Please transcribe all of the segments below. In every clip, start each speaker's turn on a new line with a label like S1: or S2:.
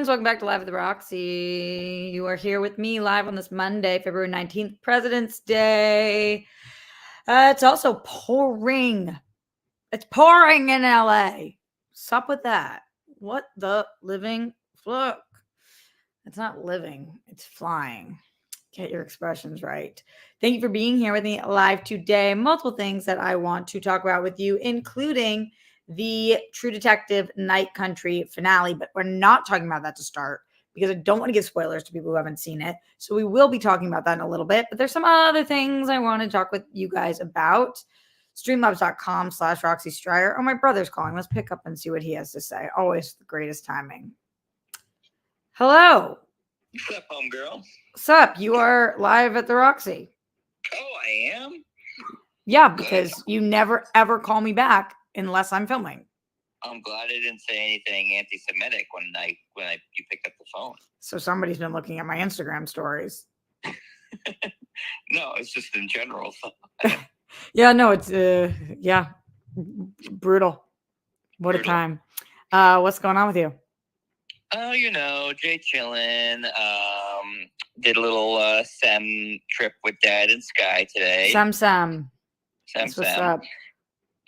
S1: friends. Welcome back to Live at the Roxy. You are here with me live on this Monday, February 19th, President's Day. It's also pouring. It's pouring in LA. Sup with that? What the living fuck? It's not living, it's flying. Get your expressions right. Thank you for being here with me live today. Multiple things that I want to talk about with you, including the True Detective Night Country finale, but we're not talking about that to start because I don't want to give spoilers to people who haven't seen it. So we will be talking about that in a little bit, but there's some other things I want to talk with you guys about. Streamlabs.com/Roxy Stryer. Oh, my brother's calling. Let's pick up and see what he has to say. Always the greatest timing. Hello.
S2: What's up, homegirl?
S1: What's up? You are live at the Roxy.
S2: Oh, I am?
S1: Yeah, because you never ever call me back unless I'm filming.
S2: I'm glad I didn't say anything anti-Semitic when you picked up the phone.
S1: So somebody's been looking at my Instagram stories.
S2: No, it's just in general.
S1: Yeah, no, it's brutal. What a time. What's going on with you?
S2: Oh, Jay chillin'. Did a little Sem trip with Dad and Sky today.
S1: Sem.
S2: What's
S1: up?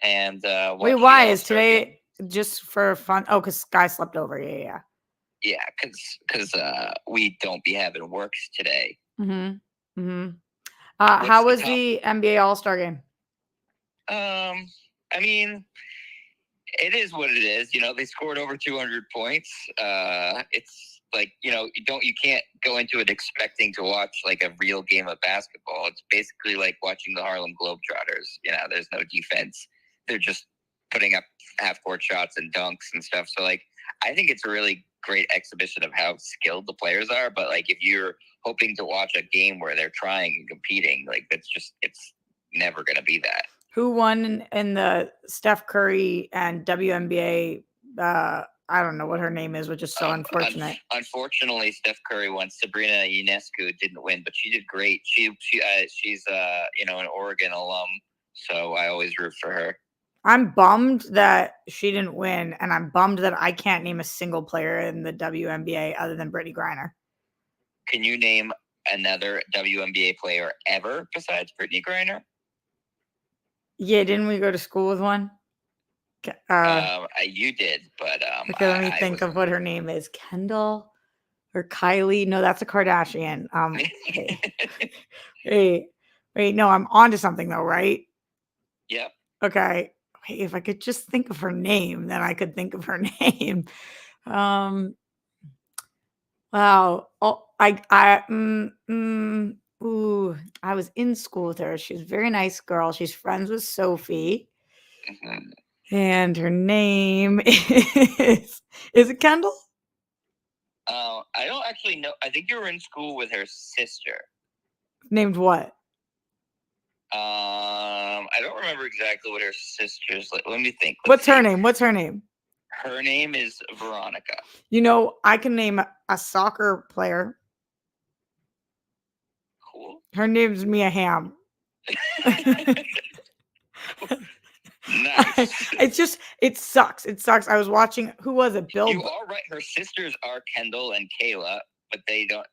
S2: And
S1: wait, why is today just for fun? Oh, because Sky slept over. Yeah.
S2: Yeah, because we don't be having works today.
S1: How was the NBA All-Star game?
S2: I mean, it is what it is. They scored over 200 points. It's like, you can't go into it expecting to watch like a real game of basketball. It's basically like watching the Harlem Globetrotters. There's no defense. They're just putting up half-court shots and dunks and stuff. So, like, I think it's a really great exhibition of how skilled the players are. But, like, if you're hoping to watch a game where they're trying and competing, like, it's never going to be that.
S1: Who won in the Steph Curry and WNBA? I don't know what her name is, which is so unfortunate.
S2: Unfortunately, Steph Curry won. Sabrina Ionescu didn't win, but she did great. She's an Oregon alum, so I always root for her.
S1: I'm bummed that she didn't win, and I'm bummed that I can't name a single player in the WNBA other than Brittany Griner.
S2: Can you name another WNBA player ever besides Brittany Griner?
S1: Yeah, didn't we go to school with one?
S2: You did, but
S1: okay, let me think of what her name is. Kendall or Kylie? No, that's a Kardashian. Wait, no, I'm onto something though, right?
S2: Yep.
S1: Okay. Wait, if I could just think of her name, then I could think of her name. Wow. Oh, I was in school with her. She's a very nice girl. She's friends with Sophie.
S2: Mm-hmm.
S1: And her name is it Kendall?
S2: I don't actually know. I think you were in school with her sister.
S1: Named what?
S2: I don't remember exactly what her sister's like. Let me think.
S1: What's her name?
S2: Her name is Veronica.
S1: I can name a soccer player.
S2: Cool.
S1: Her name's Mia Hamm.
S2: Nice.
S1: It sucks. It sucks. I was watching. Who was it? Bill.
S2: You are right. Her sisters are Kendall and Kayla, but they're not.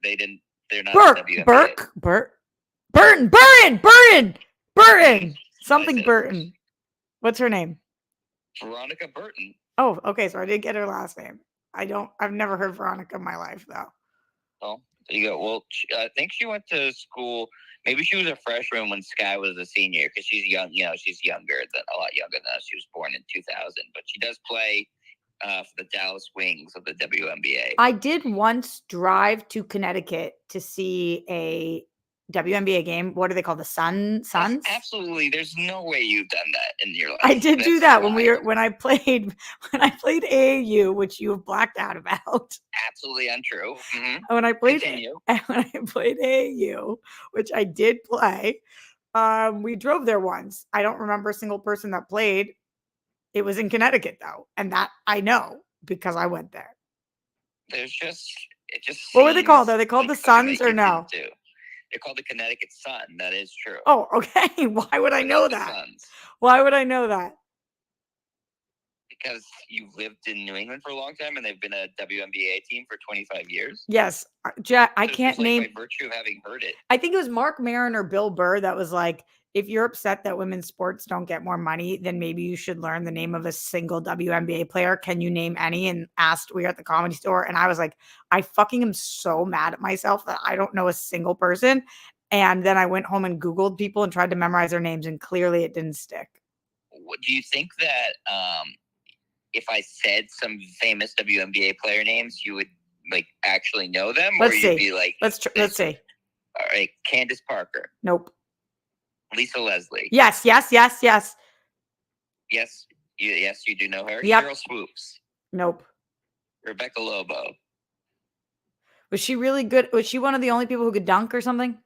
S1: Burton. Something Burton. What's her name?
S2: Veronica Burton.
S1: Oh, okay. So I did get her last name. I've never heard Veronica in my life though.
S2: Oh, there you go. Well, I think she went to school. Maybe she was a freshman when Sky was a senior because she's young. She's a lot younger than us. She was born in 2000, but she does play for the Dallas Wings of the WNBA.
S1: I did once drive to Connecticut to see a WNBA game. What do they call the Suns?
S2: Absolutely. There's no way you've done that in your life.
S1: I did do that when I played AAU, which you have blacked out about.
S2: Absolutely untrue. Mm-hmm.
S1: When I played AAU, which I did play, we drove there once. I don't remember a single person that played. It was in Connecticut though, and that I know because I went there.
S2: What
S1: were they called? Are they called the Suns or no?
S2: They're called the Connecticut Sun. That is true.
S1: Oh, okay. Why would I know that? Why would I know that?
S2: Because you've lived in New England for a long time and they've been a WNBA team for 25 years?
S1: Yes. Jack, I
S2: So it's
S1: can't
S2: just like
S1: name.
S2: by virtue of having heard it.
S1: I think it was Mark Maron or Bill Burr that was like, if you're upset that women's sports don't get more money, then maybe you should learn the name of a single WNBA player. Can you name any? And asked, we were at the Comedy Store, and I was like, I fucking am so mad at myself that I don't know a single person. And then I went home and Googled people and tried to memorize their names, and clearly it didn't stick.
S2: Do you think that if I said some famous WNBA player names, you would like actually know them, or
S1: Let's
S2: you'd
S1: see.
S2: be like,
S1: Let's see.
S2: All right, Candace Parker,
S1: Nope.
S2: Lisa Leslie.
S1: Yes.
S2: Yes, you do know her.
S1: Yep.
S2: Cheryl Swoops.
S1: Nope.
S2: Rebecca Lobo.
S1: Was she really good? Was she one of the only people who could dunk or something?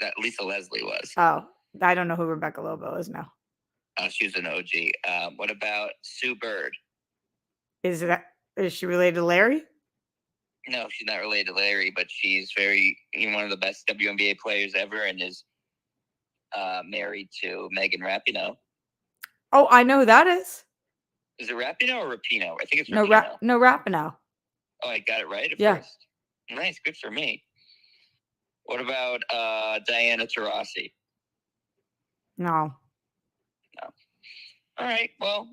S2: That Lisa Leslie was.
S1: Oh, I don't know who Rebecca Lobo is now.
S2: She was an OG. What about Sue Bird?
S1: Is she related to Larry?
S2: No, she's not related to Larry, but she's one of the best WNBA players ever, and is married to Megan Rapinoe.
S1: Oh, I know who that is.
S2: Is it Rapinoe or Rapinoe? I think it's Rapinoe.
S1: No, Rapinoe.
S2: Oh, I got it right at
S1: Yeah.
S2: first. Nice, good for me. What about Diana Taurasi?
S1: No.
S2: All right, well,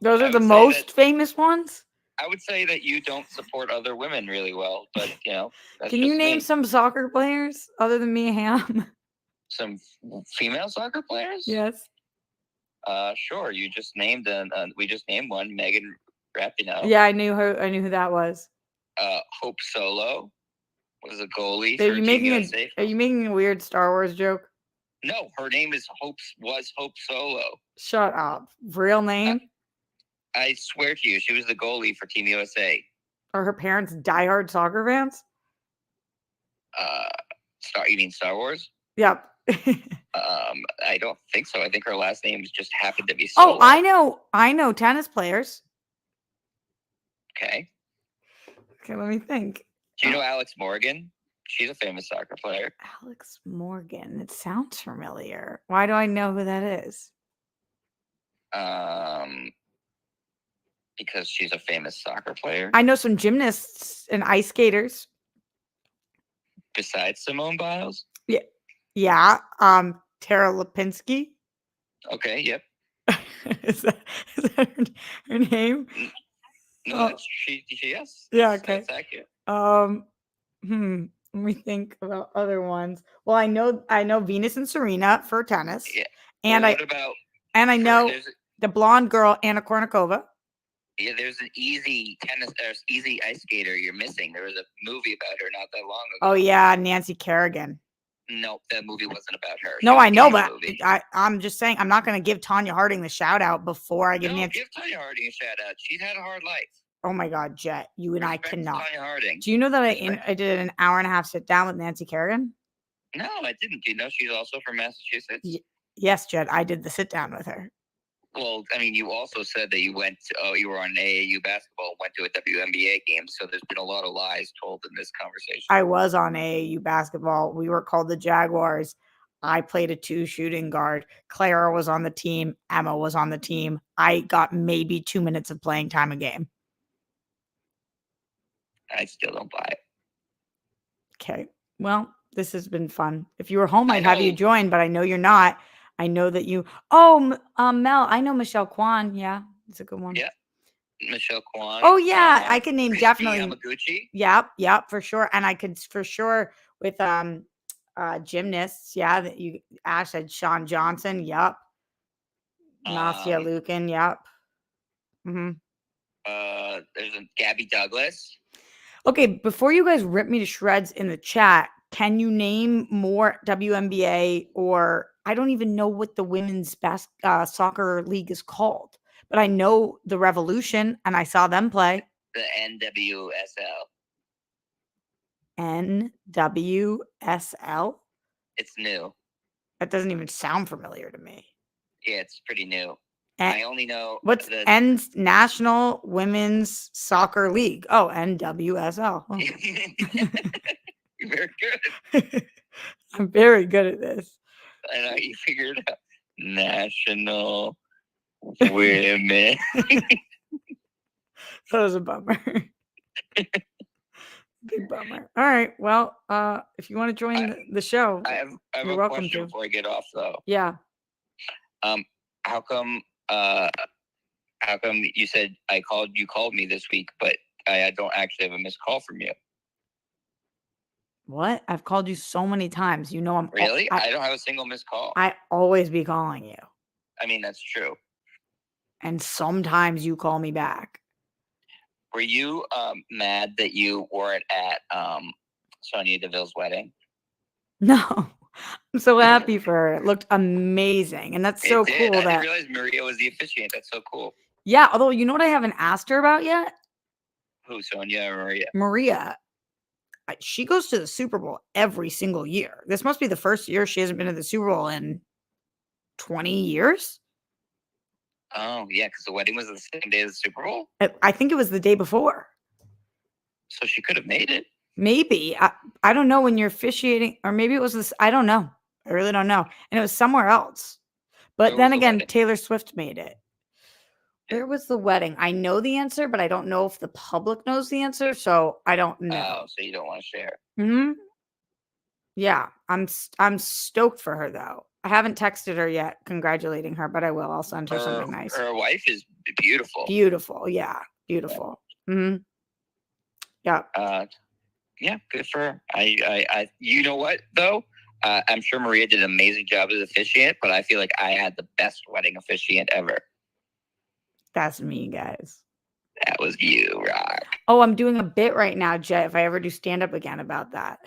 S1: those are the most famous ones.
S2: I would say that you don't support other women really well, but that's
S1: Can you name some soccer players other than Mia Hamm?
S2: Some female soccer players?
S1: Yes.
S2: Sure. You just named we just named one, Megan Rapinoe.
S1: Yeah, I knew her. I knew who that was.
S2: Hope Solo was a goalie
S1: Are
S2: for
S1: you
S2: Team USA.
S1: Are you making a weird Star Wars joke?
S2: No, her name is Hope Solo.
S1: Shut up. Real name?
S2: I swear to you, she was the goalie for Team USA.
S1: Are her parents diehard soccer fans?
S2: You mean Star Wars?
S1: Yep.
S2: I don't think so. I think her last name just happened to be Solo.
S1: Oh, I know tennis players.
S2: Okay,
S1: let me think.
S2: Do you know Alex Morgan? She's a famous soccer player.
S1: Alex Morgan. It sounds familiar. Why do I know who that is?
S2: Because she's a famous soccer player.
S1: I know some gymnasts and ice skaters.
S2: Besides Simone Biles?
S1: Yeah. Tara Lipinski.
S2: Okay, yep.
S1: is that her name?
S2: No, yes.
S1: Yeah, okay.
S2: That's accurate.
S1: Let me think about other ones. Well, I know Venus and Serena for tennis.
S2: Yeah.
S1: And I know the blonde girl, Anna Kournikova.
S2: Yeah, there's an easy ice skater you're missing. There was a movie about her not that long ago.
S1: Oh yeah, Nancy Kerrigan.
S2: No, that movie wasn't about her.
S1: No, I know, but I'm just saying I'm not going to give Tanya Harding the shout out before I give Nancy.
S2: Give Tanya Harding a shout out. She's had a hard life.
S1: Oh my God, Jet, you and
S2: Respect
S1: I cannot.
S2: Tanya Harding.
S1: Do you know that I did an hour and a half sit down with Nancy Kerrigan?
S2: No, I didn't. Do you know she's also from Massachusetts?
S1: Yes, Jet, I did the sit down with her.
S2: Well, I mean, you also said that you were on AAU basketball and went to a WNBA game. So there's been a lot of lies told in this conversation.
S1: I was on AAU basketball. We were called the Jaguars. I played a 2 shooting guard. Clara was on the team. Emma was on the team. I got maybe 2 minutes of playing time a game.
S2: I still don't buy it.
S1: Okay. Well, this has been fun. If you were home, I'd have you join, but I know you're not. I know that you. Oh, Mel, I know Michelle Kwan. Yeah, it's a good one.
S2: Yeah, Michelle Kwan.
S1: Oh yeah, I could name definitely
S2: Yamaguchi.
S1: Yep, for sure. And I could for sure with gymnasts. Yeah, that you Ash said Sean Johnson. Yep. Nastia Lukin. Yep.
S2: There's a Gabby Douglas.
S1: Okay, before you guys rip me to shreds in the chat, can you name more WNBA or I don't even know what the women's soccer league is called, but I know the Revolution and I saw them play.
S2: The NWSL.
S1: NWSL?
S2: It's new.
S1: That doesn't even sound familiar to me.
S2: Yeah, it's pretty new. I only know
S1: what's National Women's Soccer League. Oh, NWSL. Oh.
S2: You're very good.
S1: I'm very good at this.
S2: I know you figured out National Women.
S1: That was a bummer. Big bummer. All right. Well, if you want to join the show,
S2: I have
S1: you're
S2: a
S1: welcome
S2: question
S1: to.
S2: before I get off, though.
S1: Yeah.
S2: How come you said you called me this week, but I don't actually have a missed call from you?
S1: What? I've called you so many times. You know I'm
S2: Really? I don't have a single missed call.
S1: I always be calling you.
S2: I mean, that's true.
S1: And sometimes you call me back.
S2: Were you mad that you weren't at Sonia Deville's wedding?
S1: No. I'm so happy for her. It looked amazing. And that's so cool
S2: I
S1: that
S2: didn't realize Maria was the officiant. That's so cool.
S1: Yeah, although you know what I haven't asked her about yet?
S2: Who, Sonia or Maria?
S1: Maria. She goes to the Super Bowl every single year. This must be the first year she hasn't been to the Super Bowl in 20 years.
S2: Oh, yeah, because the wedding was the same day as the Super Bowl?
S1: I think it was the day before.
S2: So she could have made it.
S1: Maybe. I don't know when you're officiating, or maybe it was this. I don't know. I really don't know. And it was somewhere else. But then again, Taylor Swift made it. Where was the wedding? I know the answer, but I don't know if the public knows the answer, so I don't know.
S2: Oh, so you don't want to share.
S1: Hmm. Yeah, I'm stoked for her though. I haven't texted her yet congratulating her, but I will. I'll send her something nice.
S2: Her wife is beautiful.
S1: Beautiful, yeah, beautiful. Mm-hmm. Yeah.
S2: Yeah, good for her. I you know what though? I'm sure Maria did an amazing job as officiant, but I feel like I had the best wedding officiant ever.
S1: That's me, guys.
S2: That was you, Rock.
S1: Oh, I'm doing a bit right now, Jet, if I ever do stand-up again about that.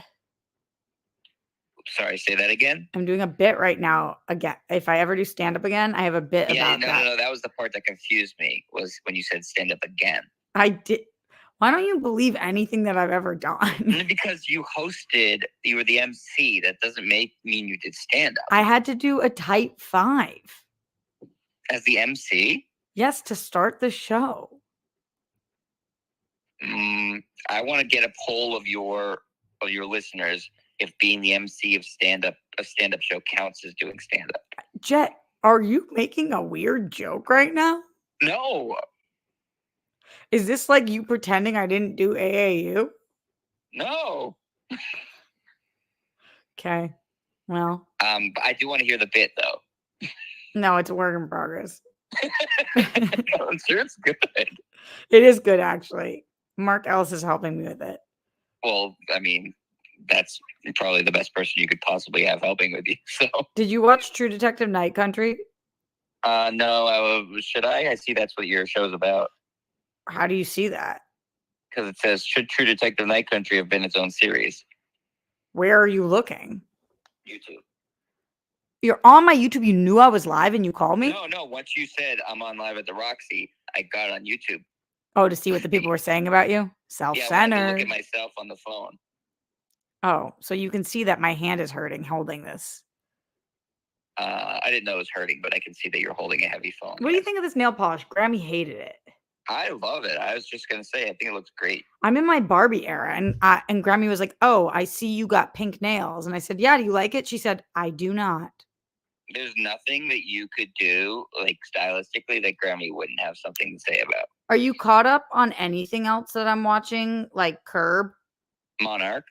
S2: Sorry, say that again?
S1: I'm doing a bit right now again. If I ever do stand-up again, I have a bit about that.
S2: No, that was the part that confused me, was when you said stand-up again.
S1: I did. Why don't you believe anything that I've ever done?
S2: Because you were the MC. That doesn't mean you did stand-up.
S1: I had to do a type 5.
S2: As the MC?
S1: Yes, to start the show.
S2: I want to get a poll of your listeners if being the MC of a stand-up show counts as doing stand-up.
S1: Jet, are you making a weird joke right now?
S2: No.
S1: Is this like you pretending I didn't do AAU?
S2: No.
S1: Okay. Well.
S2: I do want to hear the bit though.
S1: No, it's a work in progress.
S2: I'm sure it's good.
S1: It is good, actually. Mark Ellis is helping me with it.
S2: Well, I mean, that's probably the best person you could possibly have helping with you. So.
S1: Did you watch True Detective Night Country?
S2: No. Should I? I see that's what your show's about.
S1: How do you see that?
S2: Because it says, should True Detective Night Country have been its own series?
S1: Where are you looking?
S2: YouTube.
S1: You're on my YouTube. You knew I was live and you called me?
S2: No. Once you said I'm on live at the Roxy, I got on YouTube.
S1: Oh, to see what the people were saying about you? Self-centered.
S2: Yeah, I look at myself on the phone.
S1: Oh, so you can see that my hand is hurting holding this.
S2: I didn't know it was hurting, but I can see that you're holding a heavy phone.
S1: What do you think of this nail polish? Grammy hated it.
S2: I love it. I was just going to say, I think it looks great.
S1: I'm in my Barbie era, and Grammy was like, oh, I see you got pink nails. And I said, yeah, do you like it? She said, I do not.
S2: There's nothing that you could do, like, stylistically, that Grammy wouldn't have something to say about.
S1: Are you caught up on anything else that I'm watching, like Curb?
S2: Monarch?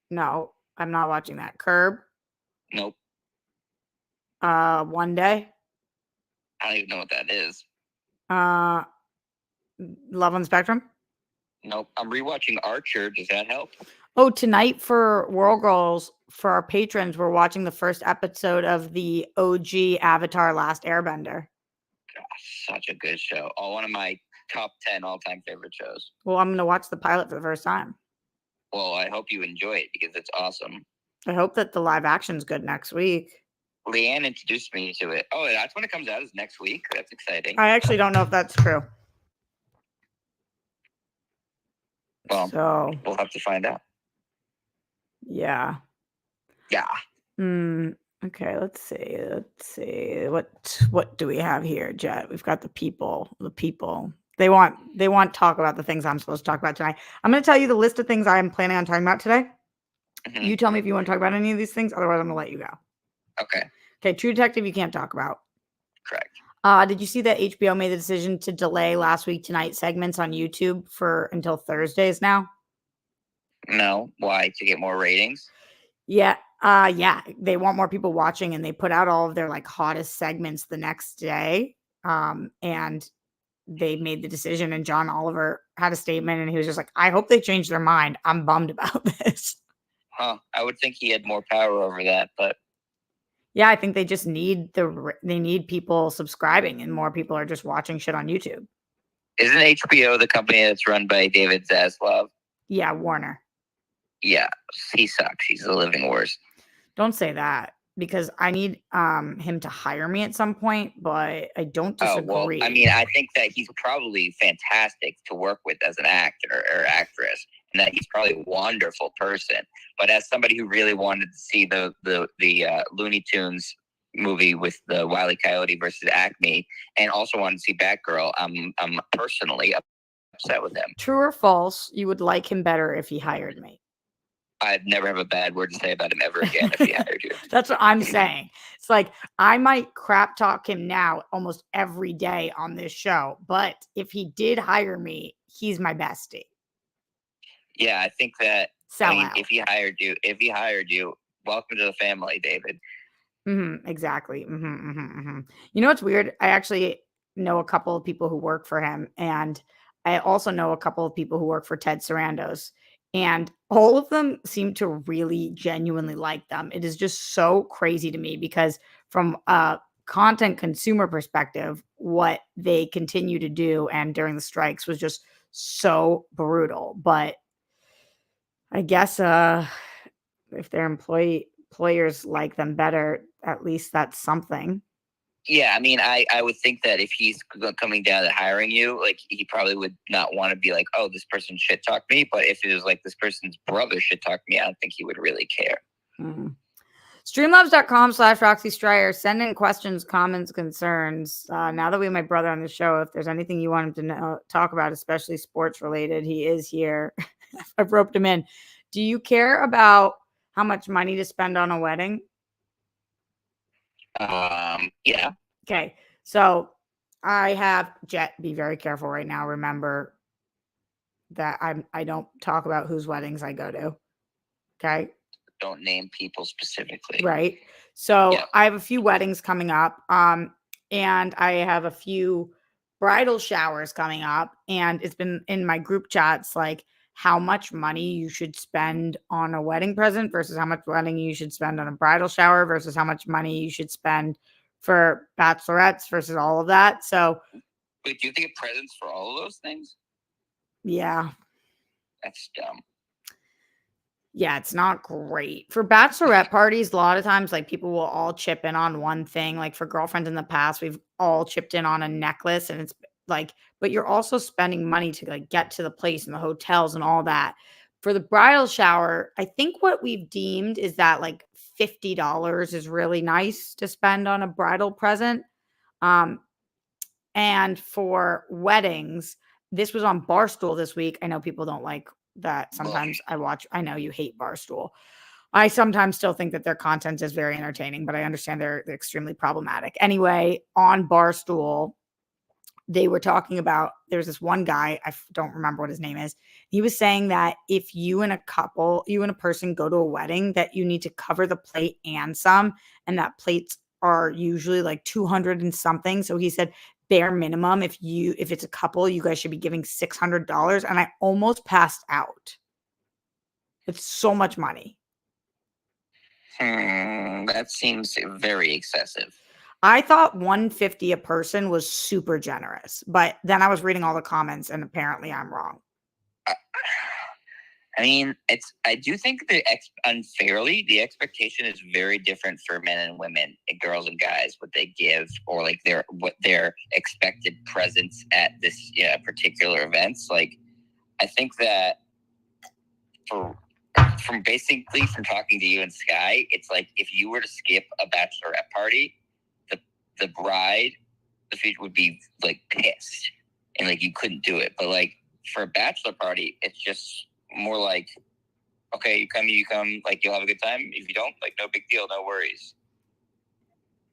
S1: No, I'm not watching that. Curb?
S2: Nope.
S1: One Day?
S2: I don't even know what that is.
S1: Love on the Spectrum?
S2: Nope. I'm rewatching Archer. Does that help?
S1: Oh, tonight for World Girls, for our patrons, we're watching the first episode of the OG Avatar Last Airbender.
S2: Gosh, such a good show. One of my top 10 all-time favorite shows.
S1: Well, I'm going to watch the pilot for the first time.
S2: Well, I hope you enjoy it because it's awesome.
S1: I hope that the live action's good next week.
S2: Leanne introduced me to it. Oh, that's when it comes out, is next week? That's exciting.
S1: I actually don't know if that's true.
S2: Well,
S1: so
S2: we'll have to find out.
S1: Yeah.
S2: Yeah.
S1: Okay, let's see. What do we have here, Jet? We've got the people. They want talk about the things I'm supposed to talk about tonight. I'm going to tell you the list of things I'm planning on talking about today. Mm-hmm. You tell me if you want to talk about any of these things. Otherwise, I'm going to let you go.
S2: Okay.
S1: Okay, True Detective you can't talk about.
S2: Correct.
S1: Did you see that HBO made the decision to delay Last Week Tonight segments on YouTube for until Thursdays now?
S2: No, why? To get more ratings?
S1: Yeah, yeah, they want more people watching, and they put out all of their, like, hottest segments the next day, and they made the decision, and John Oliver had a statement, and he was just like, "I hope they change their mind. I'm bummed about this."
S2: Huh? I would think he had more power over that, but
S1: Yeah, I think they just need they need people subscribing, and more people are just watching shit on YouTube.
S2: isn't HBO the company that's run by David Zaslav?
S1: Yeah, Warner.
S2: Yeah, he sucks. He's the living worst.
S1: Don't say that because I need, him to hire me at some point, but I don't
S2: Oh, well, I
S1: disagree.
S2: mean, I think that he's probably fantastic to work with as an actor or actress, and that he's probably a wonderful person. But as somebody who really wanted to see the Looney Tunes movie with the Wile E. Coyote versus Acme, and also wanted to see Batgirl, I'm personally upset with him.
S1: True or false, you would like him better if he hired me?
S2: I'd never have a bad word to say about him ever again if he hired you.
S1: That's what I'm saying. It's like, I might crap talk him now almost every day on this show, but if he did hire me, he's my bestie.
S2: Yeah, I think that.
S1: Sell
S2: I mean,
S1: out.
S2: if he hired you, welcome to the family, David.
S1: Exactly. You know what's weird? I actually know a couple of people who work for him, and I also know a couple of people who work for Ted Sarandos, and all of them seem to really genuinely like them. It is just so crazy to me because from a content consumer perspective, what they continue to do and during the strikes was just so brutal. But I guess if their employers like them better, at least that's something.
S2: Yeah, I mean, I would think that if he's coming down to hiring you, like he probably would not want to be like, oh, this person shit talked me. But if it was like this person's brother shit talked me, I don't think he would really care.
S1: Streamlabs.com/Roxy Stryer. Send in questions, comments, concerns. Now that we have my brother on the show, if there's anything you want him to talk about, especially sports related, he is here. I've roped him in. Do you care about how much money to spend on a wedding?
S2: Yeah.
S1: Okay. So I have Jet. Be very careful right now. Remember that I don't talk about whose weddings I go to. Okay.
S2: Don't name people specifically.
S1: Right. So
S2: Yeah.
S1: I have a few weddings coming up. And I have a few bridal showers coming up. And it's been in my group chats like how much money you should spend on a wedding present versus how much money you should spend on a bridal shower versus how much money you should spend for bachelorettes versus all of that. So
S2: Wait, do you think presents for all of those things?
S1: yeah.
S2: That's dumb.
S1: Yeah, it's not great. For bachelorette parties, a lot of times, like, people will all chip in on one thing. Like, for girlfriends in the past, we've all chipped in on a necklace, and it's like but you're also spending money to, like, get to the place and the hotels and all that. For the bridal shower, I think what we've deemed is that, like, $50 is really nice to spend on a bridal present. Um, and for weddings, this was on Barstool this week. I know people don't like that. Sometimes I know you hate Barstool. I sometimes still think that their content is very entertaining, but I understand they're extremely problematic. Anyway, on Barstool, they were talking about there's this one guy, don't remember what his name is. He was saying that if you and a person go to a wedding, that you need to cover the plate and some, and that plates are usually like 200 and something. So he said bare minimum, if it's a couple, you guys should be giving $600. And I almost passed out. It's so much money.
S2: That seems very excessive.
S1: I thought 150 a person was super generous, but then I was reading all the comments and apparently I'm wrong.
S2: I mean, I do think unfairly, the expectation is very different for men and women, and girls and guys, what they give or like what their expected presence at this particular events. Like, I think that from talking to you and Sky, it's like if you were to skip a bachelorette party, the bride, the future would be like pissed and like you couldn't do it. But like for a bachelor party, it's just more like, okay, you come, like you'll have a good time. If you don't, like no big deal, no worries.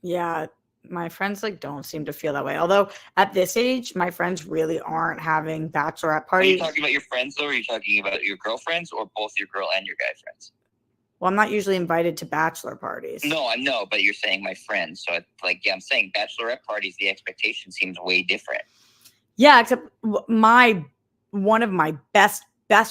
S1: Yeah, My friends like don't seem to feel that way. Although at this age, my friends really aren't having bachelorette
S2: Are you
S1: parties.
S2: talking about your friends though, or are you talking about your girlfriends, or both your girl and your guy friends?
S1: Well, I'm not usually invited to bachelor parties.
S2: No, I know, but you're saying my friends. So I'm saying bachelorette parties, the expectation seems way different.
S1: Yeah, except one of my best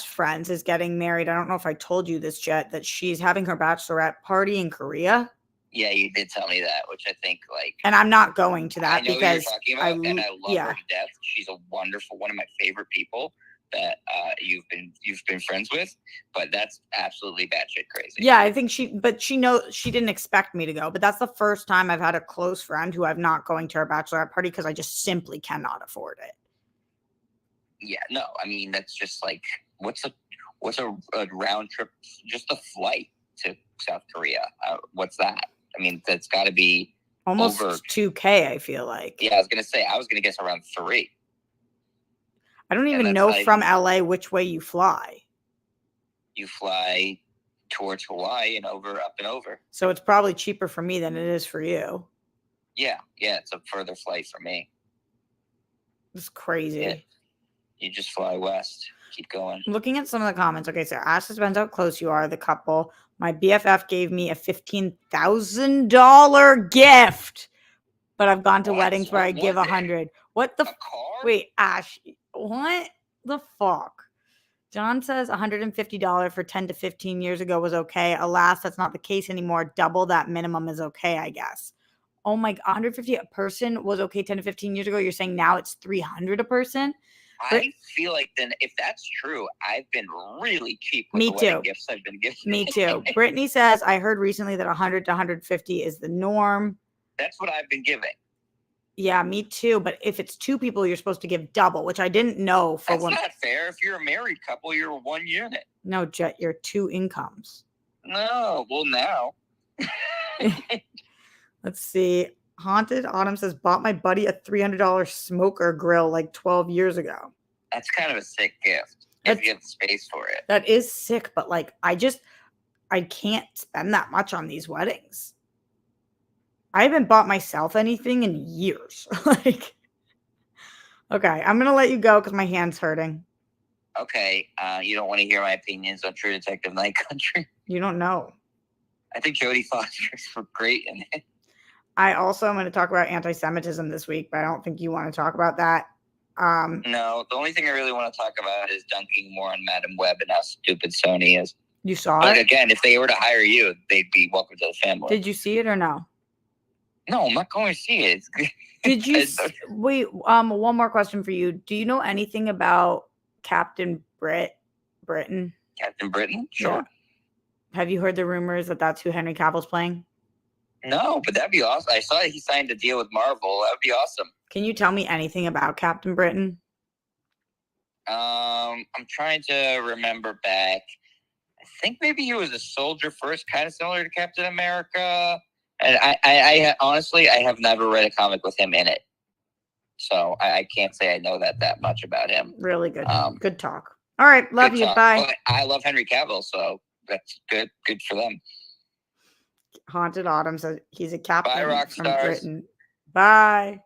S1: friends is getting married. I don't know if I told you this yet, that she's having her bachelorette party in Korea.
S2: Yeah, you did tell me that, which I think
S1: and I'm not going to that
S2: I know
S1: because
S2: who you're talking about, and I love her to death. She's a wonderful, one of my favorite people that you've been friends with, but that's absolutely batshit crazy.
S1: Yeah, I think she didn't expect me to go, but that's the first time I've had a close friend who I'm not going to her bachelorette party because I just simply cannot afford it.
S2: Yeah, no, I mean that's just like what's a round trip, just a flight to South Korea? What's that? I mean, that's got to be
S1: almost over $2,000. I feel like.
S2: Yeah, I was gonna guess around 3.
S1: I don't even know from LA which way you fly.
S2: You fly towards Hawaii and up and over.
S1: So it's probably cheaper for me than it is for you.
S2: Yeah, it's a further flight for me.
S1: It's crazy.
S2: Yeah. You just fly west. Keep going.
S1: Looking at some of the comments. Okay, so Ashley depends how close you are, the couple. My BFF gave me a $15,000 gift, but I've gone to weddings where I give 100. What the? Wait, Ash, what the fuck? John says $150 for 10 to 15 years ago was okay. Alas, that's not the case anymore. Double that minimum is okay, I guess. Oh my, 150 a person was okay 10 to 15 years ago. You're saying now it's 300 a person?
S2: I feel like then if that's true, I've been really cheap with the wedding gifts I've been giving.
S1: Me too. Brittany says, I heard recently that 100 to 150 is the norm.
S2: That's what I've been giving.
S1: Yeah, me too. But if it's 2 people, you're supposed to give double, which I didn't know.
S2: That's not fair. If you're a married couple, you're 1 unit.
S1: No, Jet, you're 2 incomes.
S2: No, well now.
S1: Let's see. Haunted Autumn says, bought my buddy a $300 smoker grill like 12 years ago.
S2: That's kind of a sick gift if you have the space for it.
S1: That is sick, but like I can't spend that much on these weddings. I haven't bought myself anything in years. Okay, I'm going to let you go because my hand's hurting.
S2: Okay, you don't want to hear my opinions on True Detective Night Country? You
S1: don't know.
S2: I think Jodie Foster's great in it.
S1: I also am going to talk about anti-Semitism this week, but I don't think you want to talk about that.
S2: No, the only thing I really want to talk about is dunking more on Madam Web and how stupid Sony is.
S1: You saw it?
S2: Again, if they were to hire you, they'd be welcome to the family.
S1: Did you see it or no?
S2: No, I'm not going to see it.
S1: Did you wait? One more question for you. Do you know anything about Captain Britain?
S2: Captain Britain? Sure.
S1: Yeah. Have you heard the rumors that that's who Henry Cavill's playing?
S2: No, but that'd be awesome. I saw he signed a deal with Marvel. That would be awesome.
S1: Can you tell me anything about Captain Britain?
S2: I'm trying to remember back. I think maybe he was a soldier first, kind of similar to Captain America. And I honestly, I have never read a comic with him in it. So I can't say I know that much about him.
S1: Really good. Good talk. All right. Love you. Bye.
S2: But I love Henry Cavill, so that's good. Good for them.
S1: Haunted Autumn says he's a captain from
S2: Rockstars.
S1: Britain. Bye.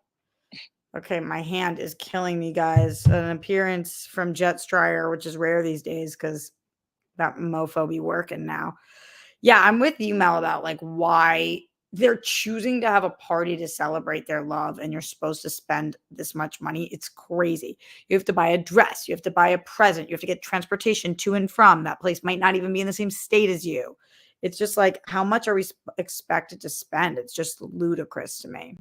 S1: Okay, my hand is killing me, guys. An appearance from Jet Strider, which is rare these days because that mofo be working now. Yeah, I'm with you, Mel, about like why they're choosing to have a party to celebrate their love and you're supposed to spend this much money. It's crazy. You have to buy a dress. You have to buy a present. You have to get transportation to and from. That place might not even be in the same state as you. It's just like, how much are we expected to spend? It's just ludicrous to me.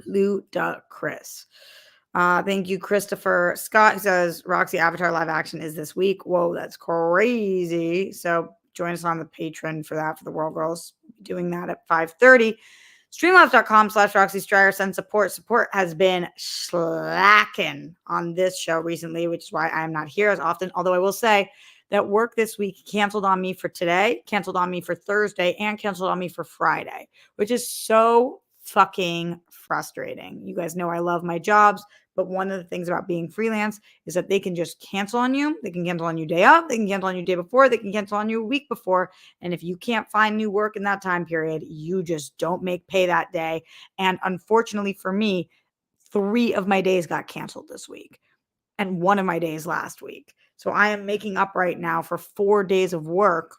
S1: Ludicrous. Thank you, Christopher Scott, who says Roxy Avatar live action is this week. Whoa, that's crazy. So join us on the Patreon for that, for the World Girls. Doing that at 5:30. Streamlabs.com/Roxy Strider. Send support. Support has been slacking on this show recently, which is why I'm not here as often. Although I will say that work this week canceled on me for today, canceled on me for Thursday, and canceled on me for Friday, which is so fucking frustrating. You guys know I love my jobs, but one of the things about being freelance is that they can just cancel on you. They can cancel on you day of, they can cancel on you day before, they can cancel on you a week before. And if you can't find new work in that time period, you just don't make pay that day. And unfortunately for me, 3 of my days got canceled this week and 1 of my days last week. So I am making up right now for 4 days of work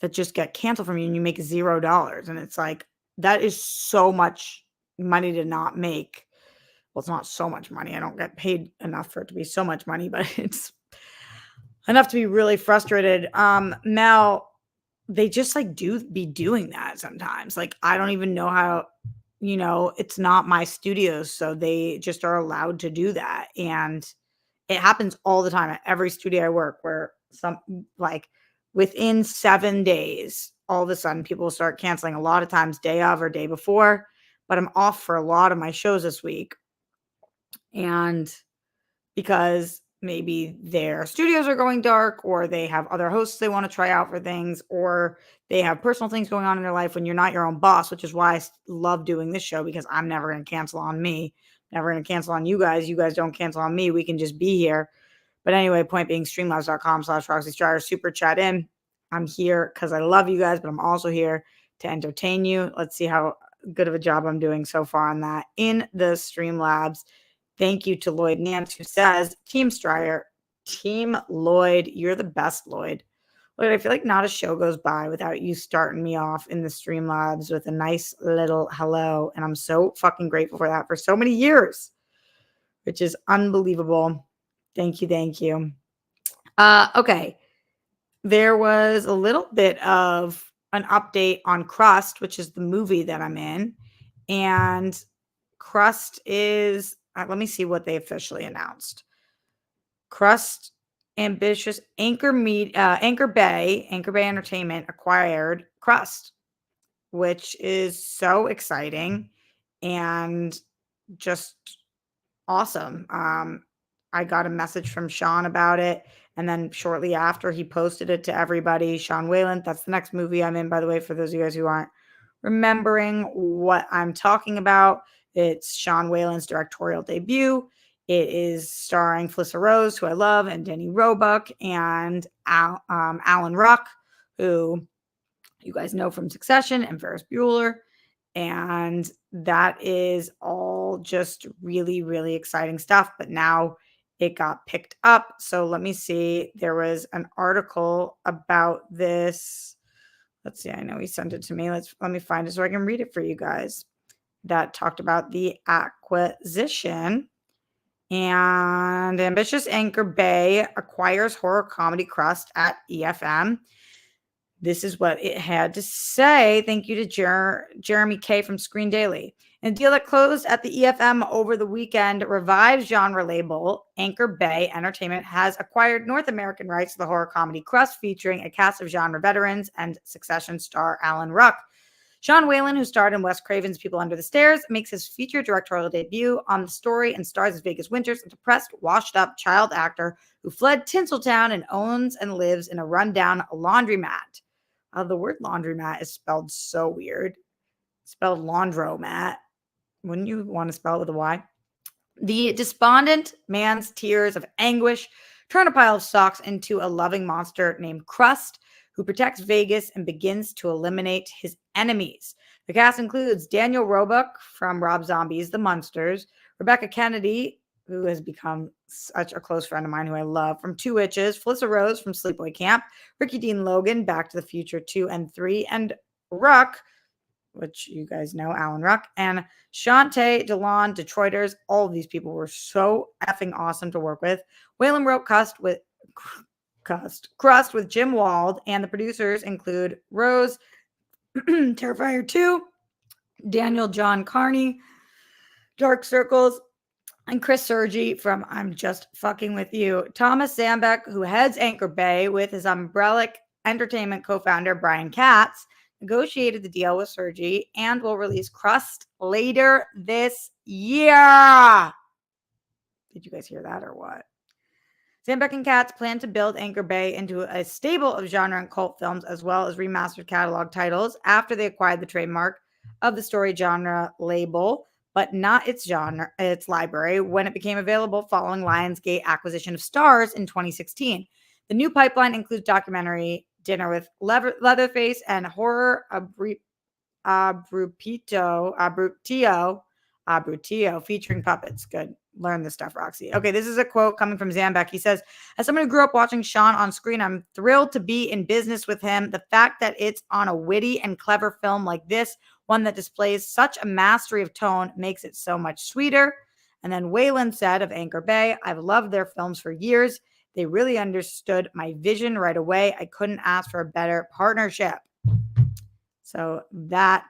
S1: that just get canceled from you and you make $0. And it's like, that is so much money to not make. Well, it's not so much money. I don't get paid enough for it to be so much money, but it's enough to be really frustrated. Mel, they just like be doing that sometimes. Like, I don't even know how, it's not my studio. So they just are allowed to do that. And it happens all the time at every studio I work where within 7 days, all of a sudden people start canceling, a lot of times day of or day before, but I'm off for a lot of my shows this week. And because maybe their studios are going dark or they have other hosts they want to try out for things, or they have personal things going on in their life when you're not your own boss, which is why I love doing this show, because I'm never going to cancel on me, never going to cancel on you guys. You guys don't cancel on me. We can just be here. But anyway, point being, streamlabs.com/Roxy super chat in. I'm here because I love you guys, but I'm also here to entertain you. Let's see how good of a job I'm doing so far on that in the Streamlabs. Thank you to Lloyd Nance, who says, Team Stryer, Team Lloyd, you're the best, Lloyd. Lloyd, I feel like not a show goes by without you starting me off in the Streamlabs with a nice little hello. And I'm so fucking grateful for that for so many years, which is unbelievable. Thank you. Thank you. Okay. There was a little bit of an update on Crust, which is the movie that I'm in. And Crust is, let me see what they officially announced. Crust ambitious Anchor Bay Entertainment acquired Crust, which is so exciting and just awesome. I got a message from Sean about it, and then shortly after he posted it to everybody. Sean Wayland, that's the next movie I'm in, by the way, for those of you guys who aren't remembering what I'm talking about. It's Sean Wayland's directorial debut. It is starring Felissa Rose, who I love, and Denny Roebuck, and Alan Ruck, who you guys know from Succession, and Ferris Bueller. And that is all just really, really exciting stuff. But now it got picked up. So let me see. There was an article about this. Let's see. I know he sent it to me. Let me find it so I can read it for you guys. That talked about the acquisition. And ambitious Anchor Bay acquires horror comedy Crust at EFM. This is what it had to say. Thank you to Jeremy K from Screen Daily. And a deal that closed at the EFM over the weekend revives genre label Anchor Bay Entertainment has acquired North American rights to the horror comedy Crust, featuring a cast of genre veterans and Succession star Alan Ruck. Sean Whalen, who starred in Wes Craven's People Under the Stairs, makes his feature directorial debut on the story and stars as Vegas Winters, a depressed, washed-up child actor who fled Tinseltown and owns and lives in a rundown laundromat. The word laundromat is spelled so weird. It's spelled laundromat. Wouldn't you want to spell it with a Y? The despondent man's tears of anguish turn a pile of socks into a loving monster named Crust, who protects Vegas and begins to eliminate his enemies. The cast includes Daniel Roebuck from Rob Zombie's The Munsters, Rebecca Kennedy, who has become such a close friend of mine who I love, from Two Witches, Felissa Rose from Sleepaway Camp, Ricky Dean Logan, Back to the Future 2 and 3, and Ruck, which you guys know, Alan Ruck, and Shantae DeLon, Detroiters. All of these people were so effing awesome to work with. Whalen wrote Crust with Jim Wald, and the producers include Rose, Terrifier 2, Daniel John Carney, Dark Circles, and Chris Sergi from I'm Just Fucking With You. Thomas Zambeck, who heads Anchor Bay with his Umbrella Entertainment co-founder Brian Katz, negotiated the deal with Sergi and will release Crust later this year. Did you guys hear that or what? Zambeck and Katz plan to build Anchor Bay into a stable of genre and cult films, as well as remastered catalog titles after they acquired the trademark of the story genre label, but not its genre, its library, when it became available following Lionsgate acquisition of Starz in 2016. The new pipeline includes documentary Dinner with Leatherface and horror Abrutio featuring puppets. Good. Learn this stuff, Roxy. Okay, this is a quote coming from Zambek. He says, as someone who grew up watching Sean on screen, I'm thrilled to be in business with him. The fact that it's on a witty and clever film like this, one that displays such a mastery of tone, makes it so much sweeter. And then Wayland said of Anchor Bay, I've loved their films for years. They really understood my vision right away. I couldn't ask for a better partnership. So that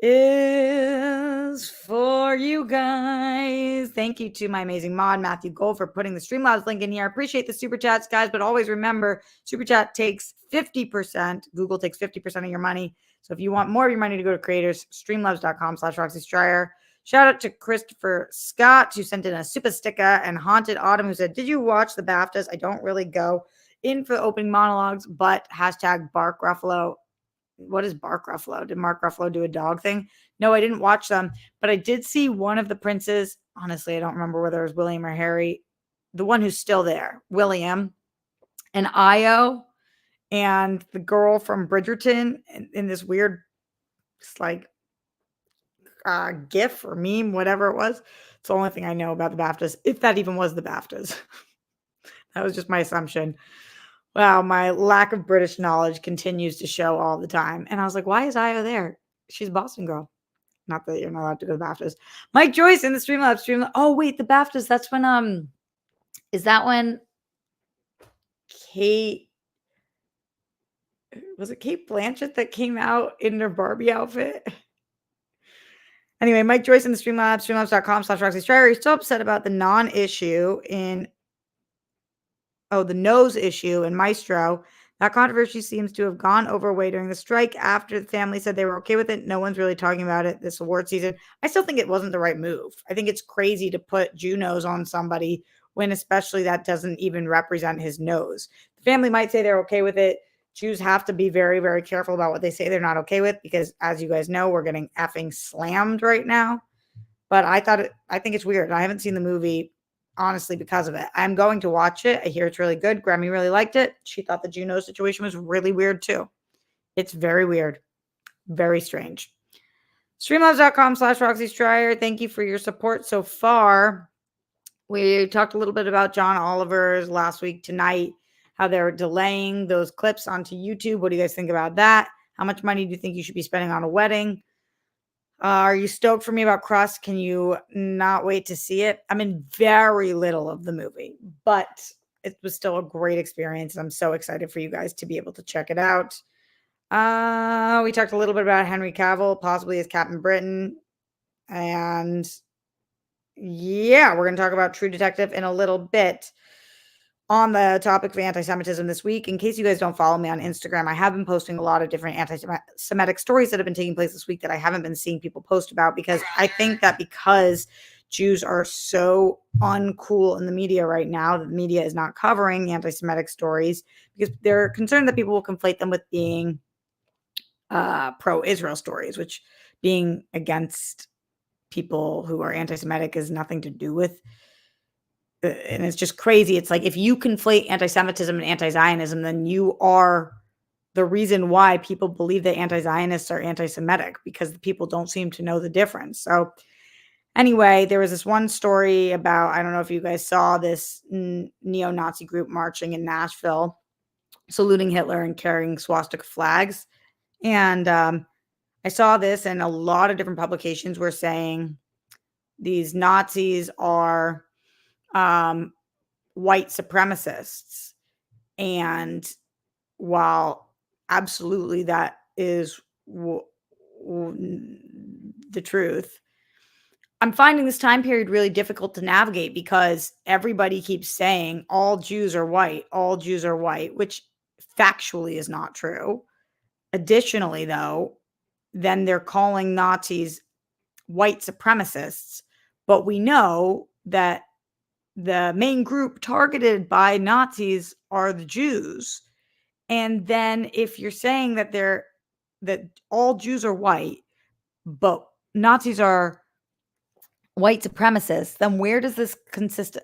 S1: is for you guys. Thank you to my amazing mod, Matthew Gold, for putting the Streamlabs link in here. I appreciate the super chats, guys, but always remember, super chat takes 50%. Google takes 50% of your money. So if you want more of your money to go to creators, streamlabs.com/Roxy Stryer. Shout out to Christopher Scott, who sent in a super sticker, and Haunted Autumn, who said, did you watch the BAFTAs? I don't really go in for the opening monologues, but hashtag Bark Ruffalo. What is Bark Ruffalo? Did Mark Ruffalo do a dog thing? No, I didn't watch them, but I did see one of the princes. Honestly, I don't remember whether it was William or Harry. The one who's still there, William, and Io, and the girl from Bridgerton in this weird, like, GIF or meme, whatever it was. It's the only thing I know about the BAFTAs, if that even was the BAFTAs. That was just my assumption. Wow, my lack of British knowledge continues to show all the time. And I was like, why is Io there? She's a Boston girl. Not that you're not allowed to go to the BAFTAs. Mike Joyce in the Streamlabs. Oh, wait, the BAFTAs. That's when, is that when was it Kate Blanchett that came out in her Barbie outfit? Anyway, Mike Joyce in the Streamlabs, streamlabs.com/Roxy Stryer. He's so upset about the non-issue the nose issue in Maestro. That controversy seems to have gone over way during the strike. After the family said they were okay with it, no one's really talking about it this award season. I still think it wasn't the right move. I think it's crazy to put Jew nose on somebody when especially that doesn't even represent his nose. The family might say they're okay with it. Jews have to be very, very careful about what they say they're not okay with because, as you guys know, we're getting effing slammed right now. But I think it's weird. I haven't seen the movie, honestly, because of it. I'm going to watch it. I hear it's really good. Grammy really liked it. She thought the Juno situation was really weird too. It's very weird. Very strange. Streamlabs.com/Roxy Stryer. Thank you for your support so far. We talked a little bit about John Oliver's last week tonight, how they're delaying those clips onto YouTube. What do you guys think about that? How much money do you think you should be spending on a wedding? Are you stoked for me about Crust? Can you not wait to see it? I'm in very little of the movie, but it was still a great experience. I'm so excited for you guys to be able to check it out. We talked a little bit about Henry Cavill, possibly as Captain Britain. And yeah, we're going to talk about True Detective in a little bit. On the topic of anti-Semitism this week, in case you guys don't follow me on Instagram, I have been posting a lot of different anti-Semitic stories that have been taking place this week that I haven't been seeing people post about, because I think that because Jews are so uncool in the media right now, the media is not covering anti-Semitic stories because they're concerned that people will conflate them with being pro-Israel stories, which being against people who are anti-Semitic has nothing to do with. And it's just crazy. It's like if you conflate anti-Semitism and anti-Zionism, then you are the reason why people believe that anti-Zionists are anti-Semitic, because the people don't seem to know the difference. So anyway, there was this one story about, I don't know if you guys saw this neo-Nazi group marching in Nashville, saluting Hitler and carrying swastika flags. And I saw this, and a lot of different publications were saying these Nazis are white supremacists. And while absolutely that is the truth, I'm finding this time period really difficult to navigate because everybody keeps saying all Jews are white, which factually is not true. Additionally, though, then they're calling Nazis white supremacists, but we know that the main group targeted by Nazis are the Jews. And then if you're saying that they're that all Jews are white, but Nazis are white supremacists, then where does this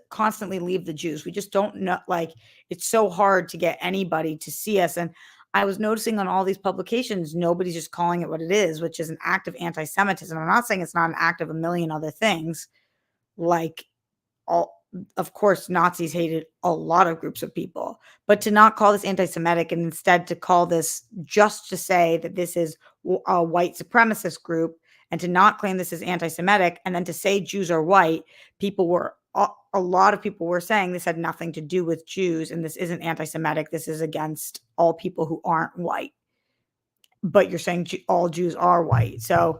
S1: constantly leave the Jews? We just don't know. Like, it's so hard to get anybody to see us. And I was noticing on all these publications, nobody's just calling it what it is, which is an act of anti-Semitism. I'm not saying it's not an act of a million other things, like all, of course, Nazis hated a lot of groups of people, but to not call this anti-Semitic and instead to call this, just to say that this is a white supremacist group, and to not claim this is anti-Semitic, and then to say Jews are white, a lot of people were saying this had nothing to do with Jews and this isn't anti-Semitic. This is against all people who aren't white. But you're saying all Jews are white. So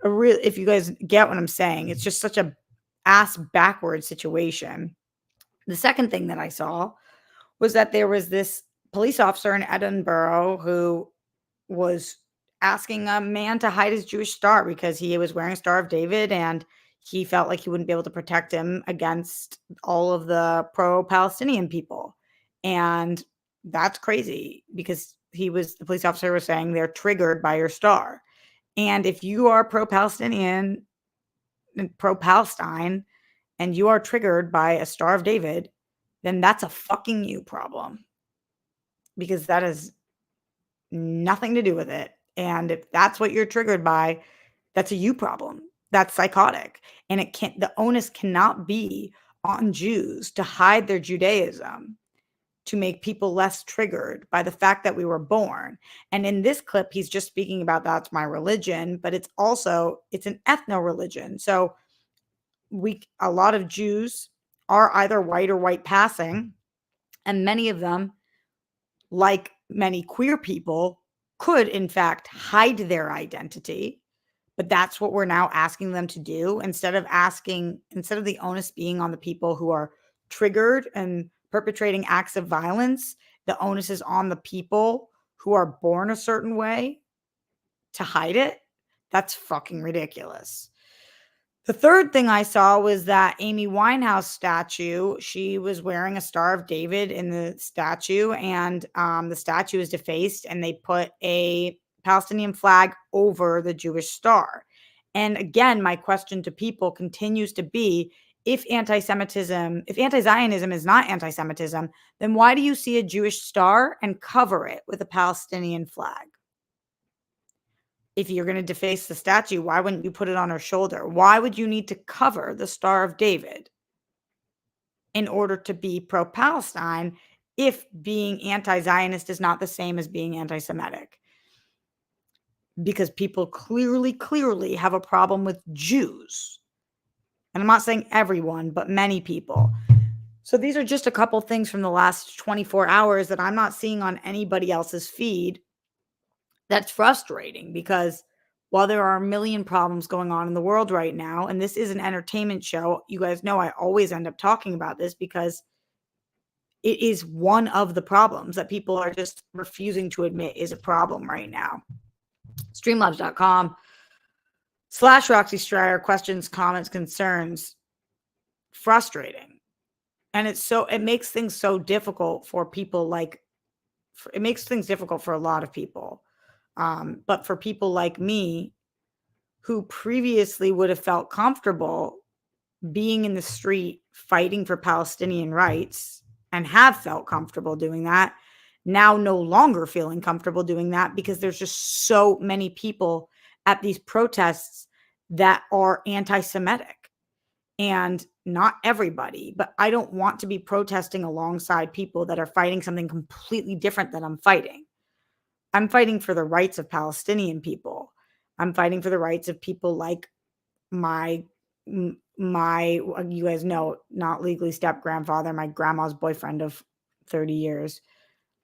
S1: if you guys get what I'm saying, it's just such a ass backward situation. The second thing that I saw was that there was this police officer in Edinburgh who was asking a man to hide his Jewish star because he was wearing a Star of David and he felt like he wouldn't be able to protect him against all of the pro-Palestinian people. And that's crazy because the police officer was saying they're triggered by your star. And if you are pro-Palestinian and pro-Palestine and you are triggered by a Star of David, then that's a fucking you problem, because that has nothing to do with it. And if that's what you're triggered by, that's a you problem. That's psychotic. And the onus cannot be on Jews to hide their Judaism to make people less triggered by the fact that we were born. And in this clip, he's just speaking about that's my religion, but it's an ethno-religion. So a lot of Jews are either white or white passing, and many of them, like many queer people, could in fact hide their identity. But that's what we're now asking them to do, instead of the onus being on the people who are triggered and perpetrating acts of violence. The onus is on the people who are born a certain way to hide it. That's fucking ridiculous. The third thing I saw was that Amy Winehouse statue. She was wearing a Star of David in the statue, and the statue is defaced, and they put a Palestinian flag over the Jewish star. And again, my question to people continues to be, if anti-Zionism is not anti-Semitism, then why do you see a Jewish star and cover it with a Palestinian flag? If you're going to deface the statue, why wouldn't you put it on her shoulder? Why would you need to cover the Star of David in order to be pro-Palestine if being anti-Zionist is not the same as being anti-Semitic? Because people clearly have a problem with Jews. And I'm not saying everyone, but many people. So these are just a couple things from the last 24 hours that I'm not seeing on anybody else's feed. That's frustrating, because while there are a million problems going on in the world right now, and this is an entertainment show, you guys know I always end up talking about this because it is one of the problems that people are just refusing to admit is a problem right now. Streamlabs.com/Roxy Stryer, questions, comments, concerns. Frustrating. And it makes things so difficult for people it makes things difficult for a lot of people. But for people like me, who previously would have felt comfortable being in the street fighting for Palestinian rights and have felt comfortable doing that, now no longer feeling comfortable doing that, because there's just so many people at these protests that are anti-Semitic. And not everybody, but I don't want to be protesting alongside people that are fighting something completely different than I'm fighting. I'm fighting for the rights of Palestinian people. I'm fighting for the rights of people like my you guys know, not legally step grandfather, my grandma's boyfriend of 30 years,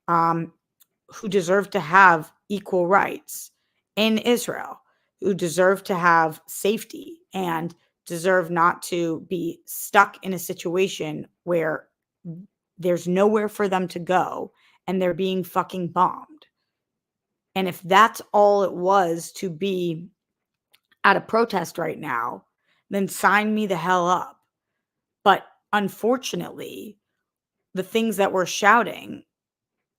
S1: who deserve to have equal rights in Israel, who deserve to have safety and deserve not to be stuck in a situation where there's nowhere for them to go and they're being fucking bombed. And if that's all it was to be at a protest right now, then sign me the hell up. But unfortunately, the things that we're shouting,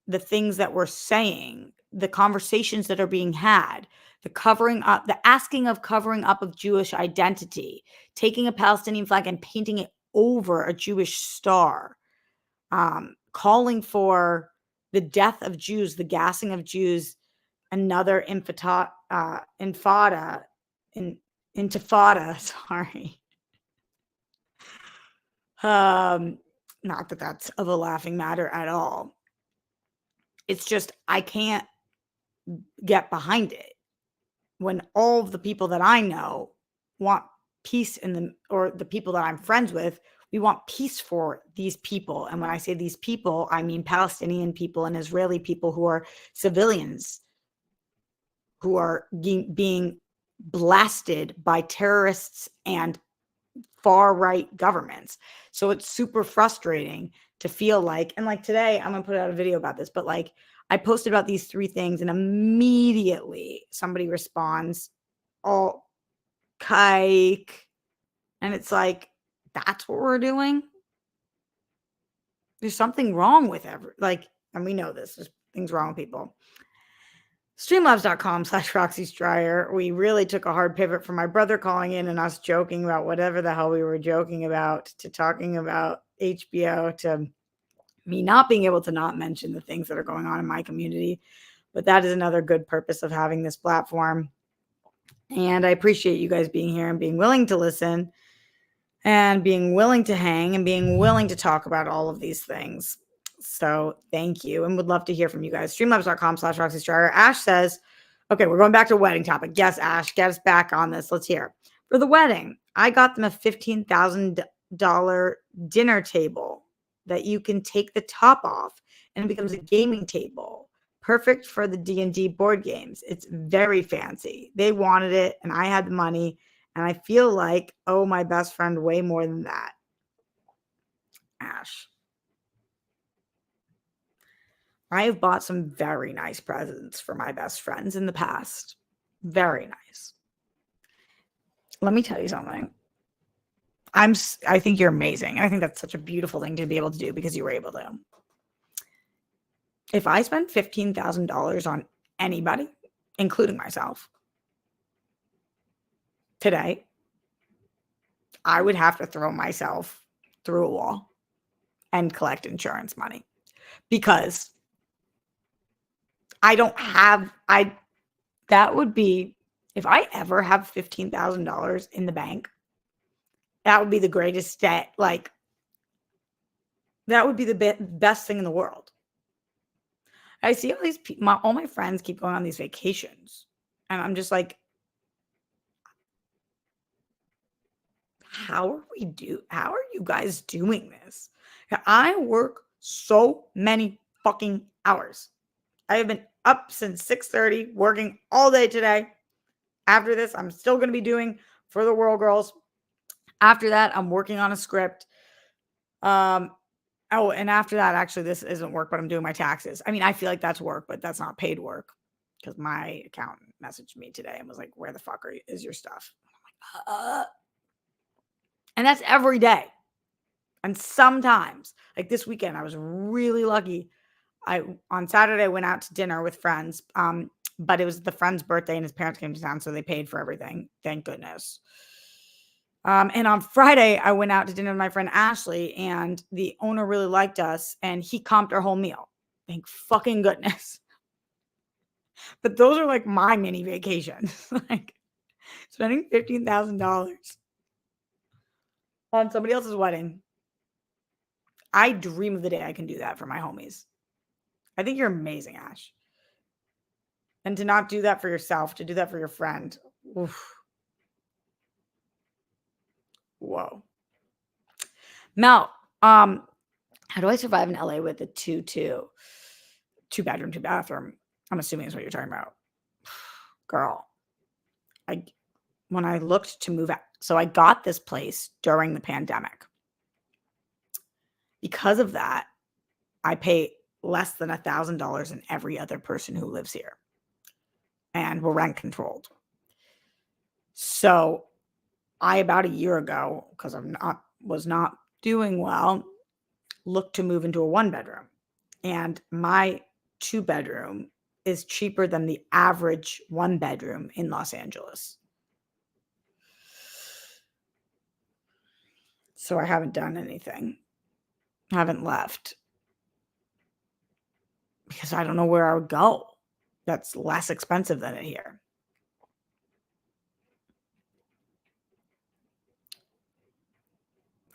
S1: the things that we're saying, the conversations that are being had, the asking of covering up of Jewish identity, taking a Palestinian flag and painting it over a Jewish star, calling for the death of Jews, the gassing of Jews, another intifada, sorry. Not that that's of a laughing matter at all. It's just, I can't get behind it when all of the people that I know want peace or the people that I'm friends with, we want peace for these people. And when I say these people, I mean Palestinian people and Israeli people who are civilians, who are being blasted by terrorists and far right governments. So it's super frustrating to feel like, and like today, I'm going to put out a video about this, but like I posted about these 3 things and immediately somebody responds, oh, kike. And it's like, that's what we're doing. There's something wrong with and we know this, there's things wrong with people. Streamlabs.com/Roxy Stryer. We really took a hard pivot from my brother calling in and us joking about whatever the hell we were joking about to talking about HBO to me not being able to not mention the things that are going on in my community. But that is another good purpose of having this platform. And I appreciate you guys being here and being willing to listen and being willing to hang and being willing to talk about all of these things. So thank you, and would love to hear from you guys. Streamlabs.com/Roxy Stryer. Ash says, okay, we're going back to wedding topic. Yes, Ash, get us back on this. Let's hear. For the wedding, I got them a $15,000 dinner table that you can take the top off and it becomes a gaming table. Perfect for the D&D board games. It's very fancy. They wanted it and I had the money, and I feel like, oh, my best friend way more than that. Ash. I have bought some very nice presents for my best friends in the past. Very nice. Let me tell you something. I think you're amazing. I think that's such a beautiful thing to be able to do because you were able to. If I spend $15,000 on anybody, including myself, today, I would have to throw myself through a wall and collect insurance money because that would be, if I ever have $15,000 in the bank, that would be the greatest debt. Like, that would be the best thing in the world. I see all these people, all my friends keep going on these vacations. And I'm just like, how are you guys doing this? I work so many fucking hours. I have been up since 6:30, working all day today. After this, I'm still going to be doing For the World Girls. After that, I'm working on a script. And after that, actually, this isn't work, but I'm doing my taxes. I mean, I feel like that's work, but that's not paid work because my accountant messaged me today and was like, where the fuck is your stuff? And I'm like, and that's every day. And sometimes, like this weekend, I was really lucky. On Saturday, I went out to dinner with friends, but it was the friend's birthday and his parents came to town, so they paid for everything. Thank goodness. And on Friday, I went out to dinner with my friend Ashley, and the owner really liked us, and he comped our whole meal. Thank fucking goodness. But those are like my mini vacations. Like spending $15,000 on somebody else's wedding. I dream of the day I can do that for my homies. I think you're amazing, Ash. And to not do that for yourself, to do that for your friend. Oof. Whoa. Mel, how do I survive in LA with a 2-2? 2-bedroom, 2-bathroom. I'm assuming is what you're talking about. Girl. When I looked to move out, so I got this place during the pandemic. Because of that, I pay less than $1,000 than every other person who lives here. And we're rent controlled. So I, about a year ago, because I was not doing well, looked to move into a 1-bedroom. And my 2-bedroom is cheaper than the average 1-bedroom in Los Angeles. So I haven't done anything. I haven't left. Because I don't know where I would go that's less expensive than it here.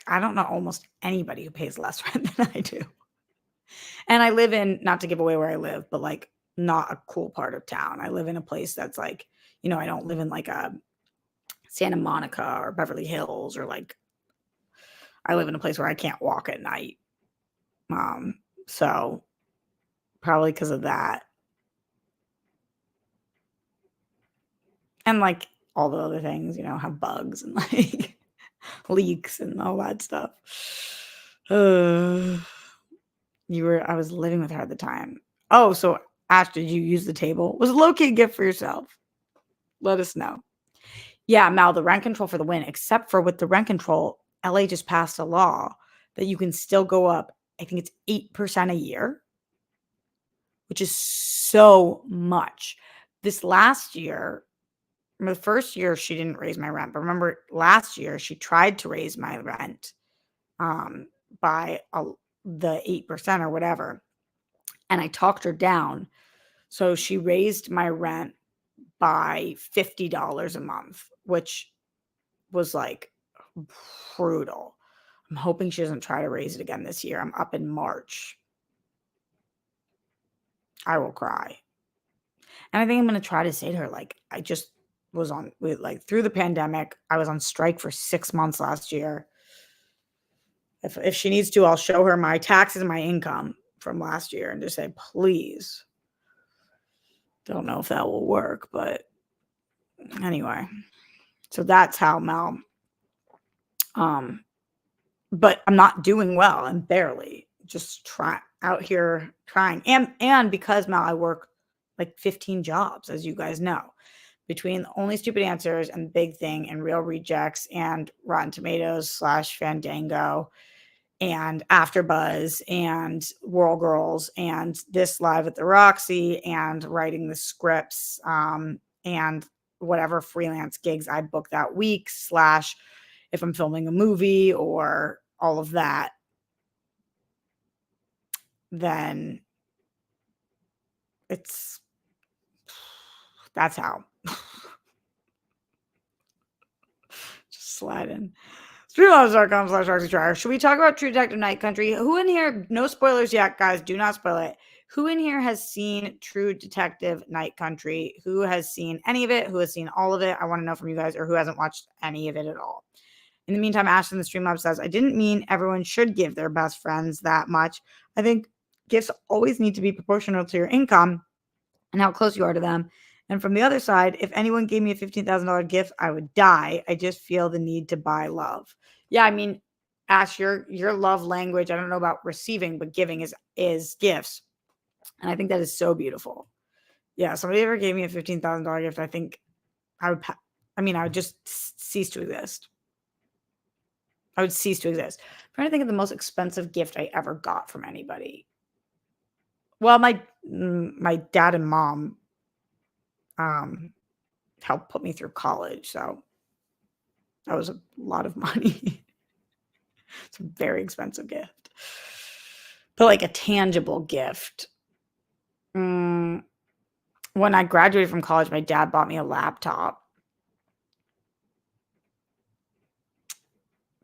S1: I don't know almost anybody who pays less rent than I do. And I live in, not to give away where I live, but like not a cool part of town. I live in a place that's like, I don't live in like a Santa Monica or Beverly Hills, or like, I live in a place where I can't walk at night. So probably because of that. And like all the other things, have bugs and like leaks and all that stuff. I was living with her at the time. Oh, so Ash, did you use the table? Was a low-key gift for yourself? Let us know. Yeah, Mal, the rent control for the win, except for with the rent control, LA just passed a law that you can still go up, I think it's 8% a year, which is so much. This last year, the first year she didn't raise my rent, but remember last year she tried to raise my rent by the 8% or whatever, and I talked her down. So she raised my rent by $50 a month, which was like brutal. I'm hoping she doesn't try to raise it again this year. I'm up in March. I will cry. And I think I'm going to try to say to her, like, I just was through the pandemic, I was on strike for 6 months last year. If she needs to, I'll show her my taxes and my income from last year and just say, please. Don't know if that will work, but anyway. So that's how Mel. But I'm not doing well. I'm barely just out here trying. And because Mel, I work like 15 jobs, as you guys know, between Only Stupid Answers and Big Thing and Real Rejects and Rotten Tomatoes / Fandango and AfterBuzz and World Girls and this Live at the Roxy and writing the scripts and whatever freelance gigs I book that week / if I'm filming a movie or all of that, then that's how. Just slide in. Freelance.com/RxyTrier. Should we talk about True Detective Night Country? Who in here, no spoilers yet, guys, do not spoil it. Who in here has seen True Detective Night Country? Who has seen any of it? Who has seen all of it? I want to know from you guys, or who hasn't watched any of it at all. In the meantime, Ashton the Streamlab says, I didn't mean everyone should give their best friends that much. I think gifts always need to be proportional to your income and how close you are to them. And from the other side, if anyone gave me a $15,000 gift, I would die. I just feel the need to buy love. Yeah, I mean, Ash, your love language, I don't know about receiving, but giving is gifts. And I think that is so beautiful. Yeah, somebody ever gave me a $15,000 gift, I think I would just cease to exist. I would cease to exist. I'm trying to think of the most expensive gift I ever got from anybody. Well, my dad and mom helped put me through college, so that was a lot of money. It's a very expensive gift. But like a tangible gift. When I graduated from college, my dad bought me a laptop.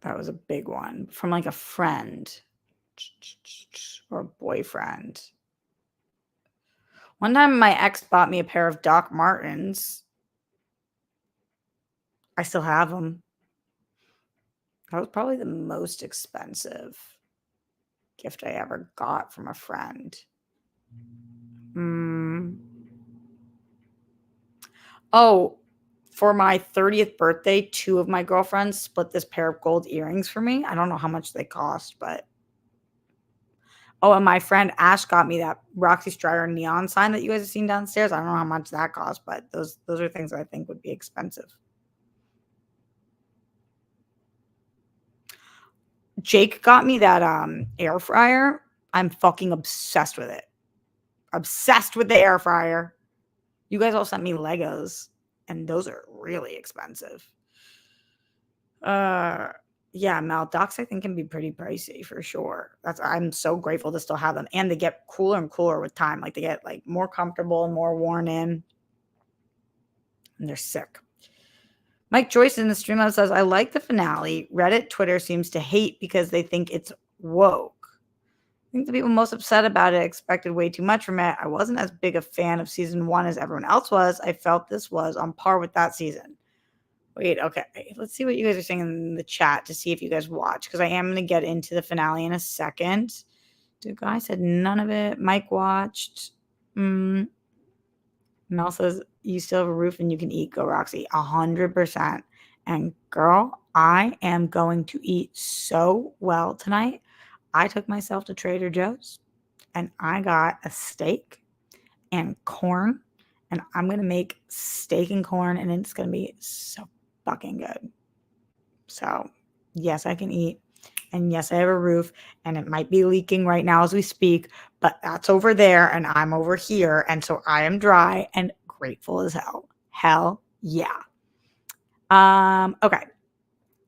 S1: That was a big one from like a friend or a boyfriend. One time my ex bought me a pair of Doc Martens. I still have them. That was probably the most expensive gift I ever got from a friend. Oh, for my 30th birthday, 2 of my girlfriends split this pair of gold earrings for me. I don't know how much they cost, but oh, and my friend Ash got me that Roxy Strider neon sign that you guys have seen downstairs. I don't know how much that cost, but those are things that I think would be expensive. Jake got me that air fryer. I'm fucking obsessed with it. Obsessed with the air fryer. You guys all sent me Legos, and those are really expensive. Yeah, Mel, ducks I think can be pretty pricey for sure. I'm so grateful to still have them, and they get cooler and cooler with time. Like they get like more comfortable and more worn in, and they're sick. Mike Joyce in the stream says, I like the finale. Reddit, Twitter seems to hate because they think it's woke. I think the people most upset about it expected way too much from it. I wasn't as big a fan of season 1 as everyone else was. I felt this was on par with that season. Wait, okay. Let's see what you guys are saying in the chat to see if you guys watch, because I am going to get into the finale in a second. The guy said none of it. Mike watched. Mel says, you still have a roof and you can eat. Go Roxy. 100%. And girl, I am going to eat so well tonight. I took myself to Trader Joe's and I got a steak and corn. And I'm going to make steak and corn, and it's going to be so fucking good. So, yes, I can eat. And yes, I have a roof, and it might be leaking right now as we speak, but that's over there and I'm over here. And so I am dry and grateful as hell. Hell yeah. Okay.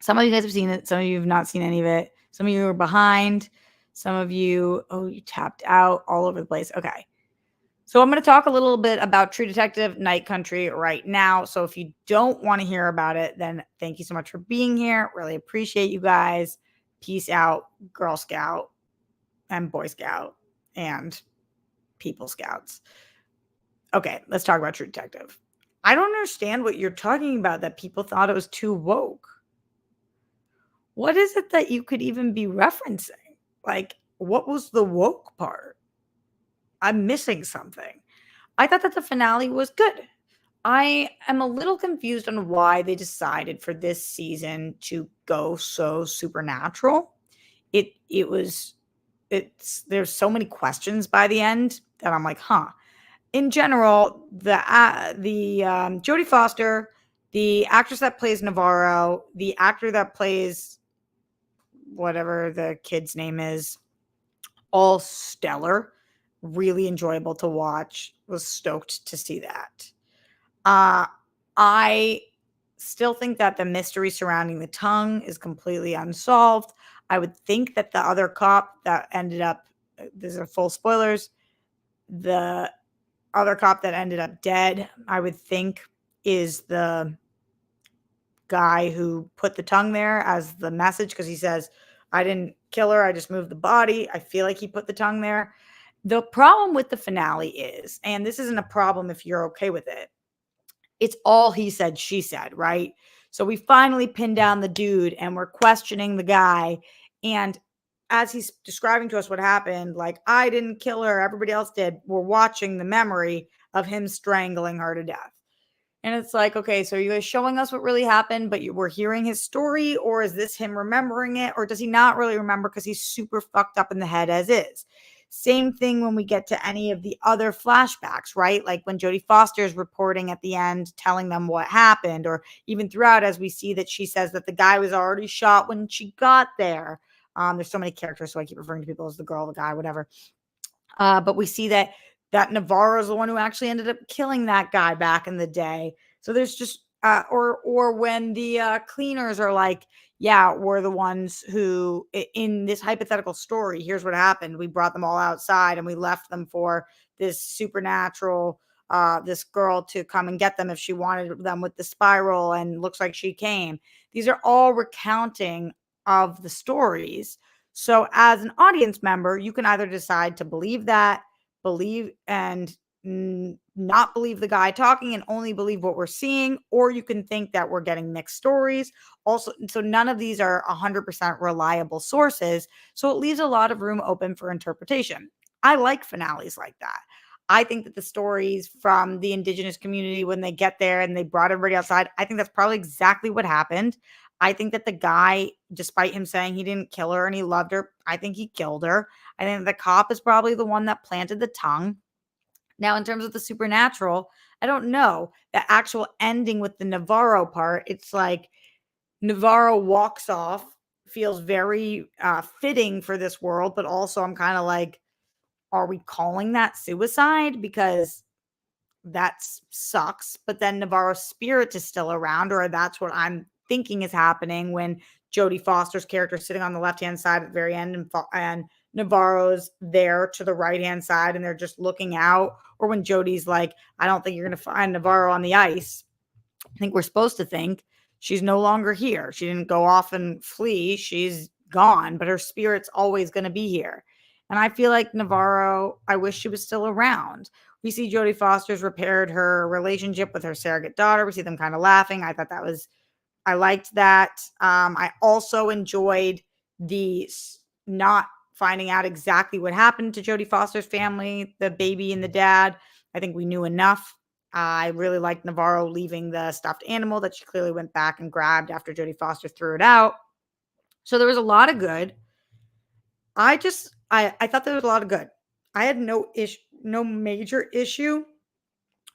S1: Some of you guys have seen it. Some of you have not seen any of it. Some of you are behind. Some of you, you tapped out all over the place. Okay. So I'm going to talk a little bit about True Detective Night Country right now. So if you don't want to hear about it, then thank you so much for being here. Really appreciate you guys. Peace out, Girl Scout and Boy Scout and People Scouts. Okay, let's talk about True Detective. I don't understand what you're talking about, that people thought it was too woke. What is it that you could even be referencing? Like, what was the woke part? I'm missing something. I thought that the finale was good. I am a little confused on why they decided for this season to go so supernatural. There's so many questions by the end that I'm like, huh. In general, the Jodie Foster, the actress that plays Navarro, the actor that plays whatever the kid's name is, all stellar, really enjoyable to watch. Was stoked to see that. I still think that the mystery surrounding the tongue is completely unsolved. I would think that the other cop that ended up, these are full spoilers, the other cop that ended up dead, I would think is the guy who put the tongue there as the message, because he says, I didn't kill her, I just moved the body. I feel like he put the tongue there. The problem with the finale is, and this isn't a problem if you're okay with it, it's all he said, she said, right? So we finally pinned down the dude and we're questioning the guy. And as he's describing to us what happened, like, I didn't kill her, everybody else did. We're watching the memory of him strangling her to death. And it's like, okay, so are you guys showing us what really happened, but we're hearing his story? Or is this him remembering it? Or does he not really remember because he's super fucked up in the head as is? Same thing when we get to any of the other flashbacks, right? Like when Jodie Foster is reporting at the end, telling them what happened, or even throughout, as we see that she says that the guy was already shot when she got there. There's so many characters, so I keep referring to people as the girl, the guy, whatever. But we see that Navarro is the one who actually ended up killing that guy back in the day. So there's just, or when the cleaners are like, yeah, we're the ones who, in this hypothetical story, here's what happened. We brought them all outside and we left them for this supernatural, this girl to come and get them if she wanted them with the spiral, and looks like she came. These are all recounting of the stories. So as an audience member, you can either decide to believe and not believe the guy talking and only believe what we're seeing, or you can think that we're getting mixed stories. Also, so none of these are 100% reliable sources. So it leaves a lot of room open for interpretation. I like finales like that. I think that the stories from the indigenous community, when they get there and they brought everybody outside, I think that's probably exactly what happened. I think that the guy, despite him saying he didn't kill her and he loved her, I think he killed her. I think the cop is probably the one that planted the tongue. Now, in terms of the supernatural, I don't know. The actual ending with the Navarro part, it's like Navarro walks off, feels very fitting for this world, but also I'm kind of like, are we calling that suicide? Because that sucks. But then Navarro's spirit is still around, or that's what I'm thinking is happening when Jodie Foster's character is sitting on the left-hand side at the very end, and Navarro's there to the right-hand side, and they're just looking out. Or when Jodie's like, I don't think you're going to find Navarro on the ice. I think we're supposed to think she's no longer here. She didn't go off and flee. She's gone, but her spirit's always going to be here. And I feel like Navarro, I wish she was still around. We see Jodie Foster's repaired her relationship with her surrogate daughter. We see them kind of laughing. I liked that. I also enjoyed the not finding out exactly what happened to Jodie Foster's family, the baby and the dad. I think we knew enough. I really liked Navarro leaving the stuffed animal that she clearly went back and grabbed after Jodie Foster threw it out. So there was a lot of good. I thought there was a lot of good. I had no major issue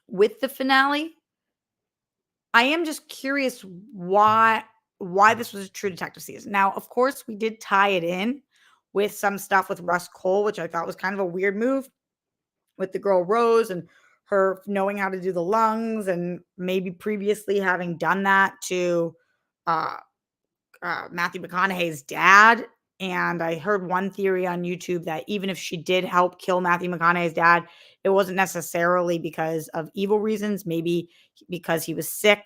S1: with the finale. I am just curious why this was a True Detective season. Now, of course, we did tie it in with some stuff with Russ Cole, which I thought was kind of a weird move with the girl Rose and her knowing how to do the lungs and maybe previously having done that to uh, Matthew McConaughey's dad. And I heard one theory on YouTube that even if she did help kill Matthew McConaughey's dad, it wasn't necessarily because of evil reasons, maybe because he was sick.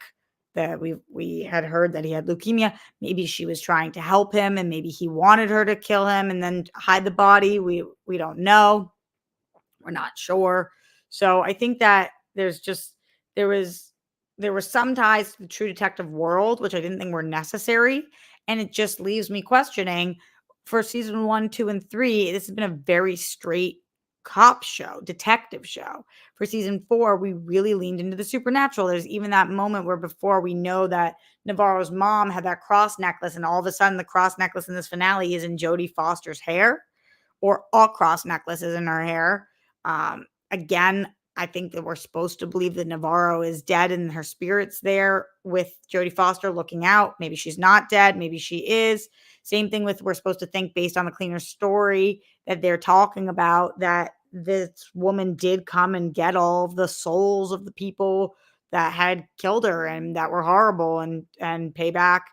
S1: That we had heard that he had leukemia. Maybe she was trying to help him, and maybe he wanted her to kill him and then hide the body. We don't know. We're not sure. So I think that there were some ties to the True Detective world, which I didn't think were necessary. And it just leaves me questioning for season 1, 2, and 3, this has been a very straight cop show, detective show. For season 4, we really leaned into the supernatural. There's even that moment where before we know that Navarro's mom had that cross necklace, and all of a sudden the cross necklace in this finale is in Jodie Foster's hair, or all cross necklaces in her hair. Again, I think that we're supposed to believe that Navarro is dead and her spirit's there with Jodie Foster looking out. Maybe she's not dead. Maybe she is. Same thing with we're supposed to think based on the cleaner story that they're talking about that this woman did come and get all of the souls of the people that had killed her and that were horrible and pay back.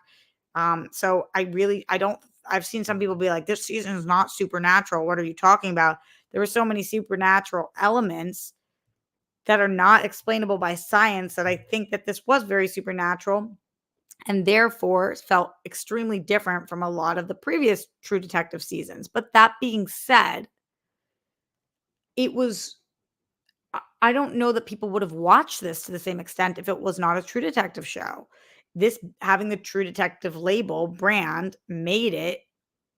S1: So I've seen some people be like, this season is not supernatural. What are you talking about? There were so many supernatural elements that are not explainable by science that I think that this was very supernatural and therefore felt extremely different from a lot of the previous True Detective seasons. But that being said, I don't know that people would have watched this to the same extent if it was not a True Detective show. This having the True Detective label brand made it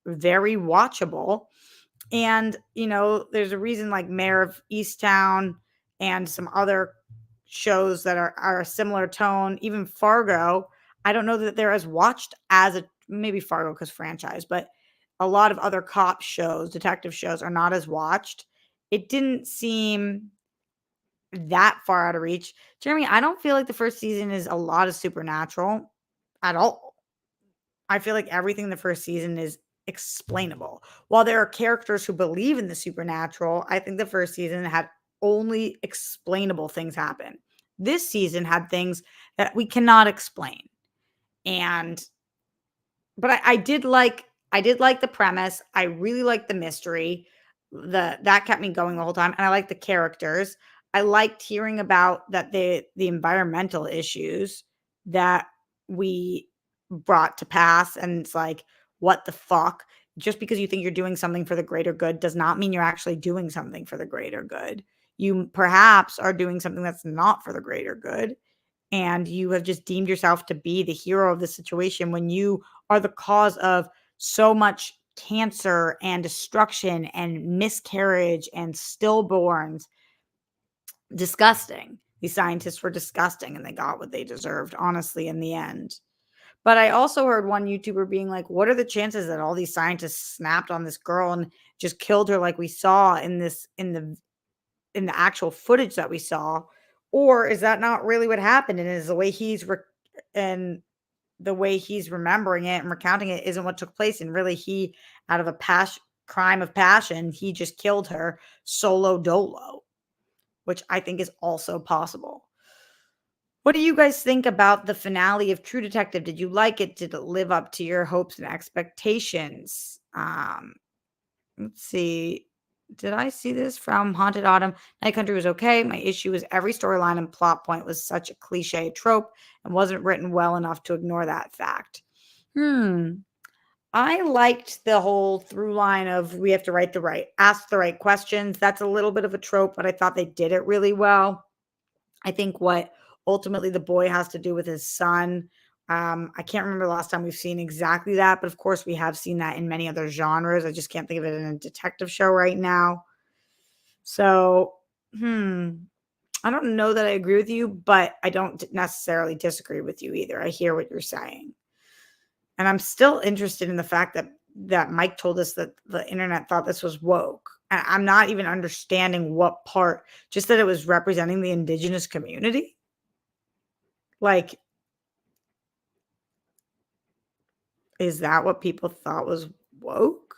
S1: very watchable. And, there's a reason like Mayor of Easttown and some other shows that are a similar tone, even Fargo. I don't know that they're as watched as maybe Fargo because franchise, but a lot of other cop shows, detective shows are not as watched. It didn't seem that far out of reach. Jeremy, I don't feel like the first season is a lot of supernatural at all. I feel like everything in the first season is explainable. While there are characters who believe in the supernatural, I think the first season had only explainable things happen. This season had things that we cannot explain. And but I did like the premise. I really liked the mystery. That kept me going the whole time. And I liked the characters. I liked hearing about the environmental issues that we brought to pass. And it's like, what the fuck? Just because you think you're doing something for the greater good does not mean you're actually doing something for the greater good. You perhaps are doing something that's not for the greater good. And you have just deemed yourself to be the hero of the situation when you are the cause of so much cancer and destruction and miscarriage and stillborns. Disgusting. These scientists were disgusting and they got what they deserved, honestly, in the end. But I also heard one YouTuber being like, what are the chances that all these scientists snapped on this girl and just killed her like we saw in the actual footage that we saw? Or is that not really what happened? And is the way and the way he's remembering it and recounting it isn't what took place. And really, he, out of a crime of passion, he just killed her solo dolo, which I think is also possible. What do you guys think about the finale of True Detective? Did you like it? Did it live up to your hopes and expectations? Let's see. Did I see this from Haunted Autumn? Night Country was okay. My issue is every storyline and plot point was such a cliche trope and wasn't written well enough to ignore that fact. I liked the whole through line of we have to ask the right questions. That's a little bit of a trope, but I thought they did it really well. I think what ultimately the boy has to do with his son. I can't remember the last time we've seen exactly that, but of course we have seen that in many other genres. I just can't think of it in a detective show right now. So, I don't know that I agree with you, but I don't necessarily disagree with you either. I hear what you're saying. And I'm still interested in the fact that Mike told us that the internet thought this was woke. And I'm not even understanding what part, just that it was representing the indigenous community. Like, is that what people thought was woke?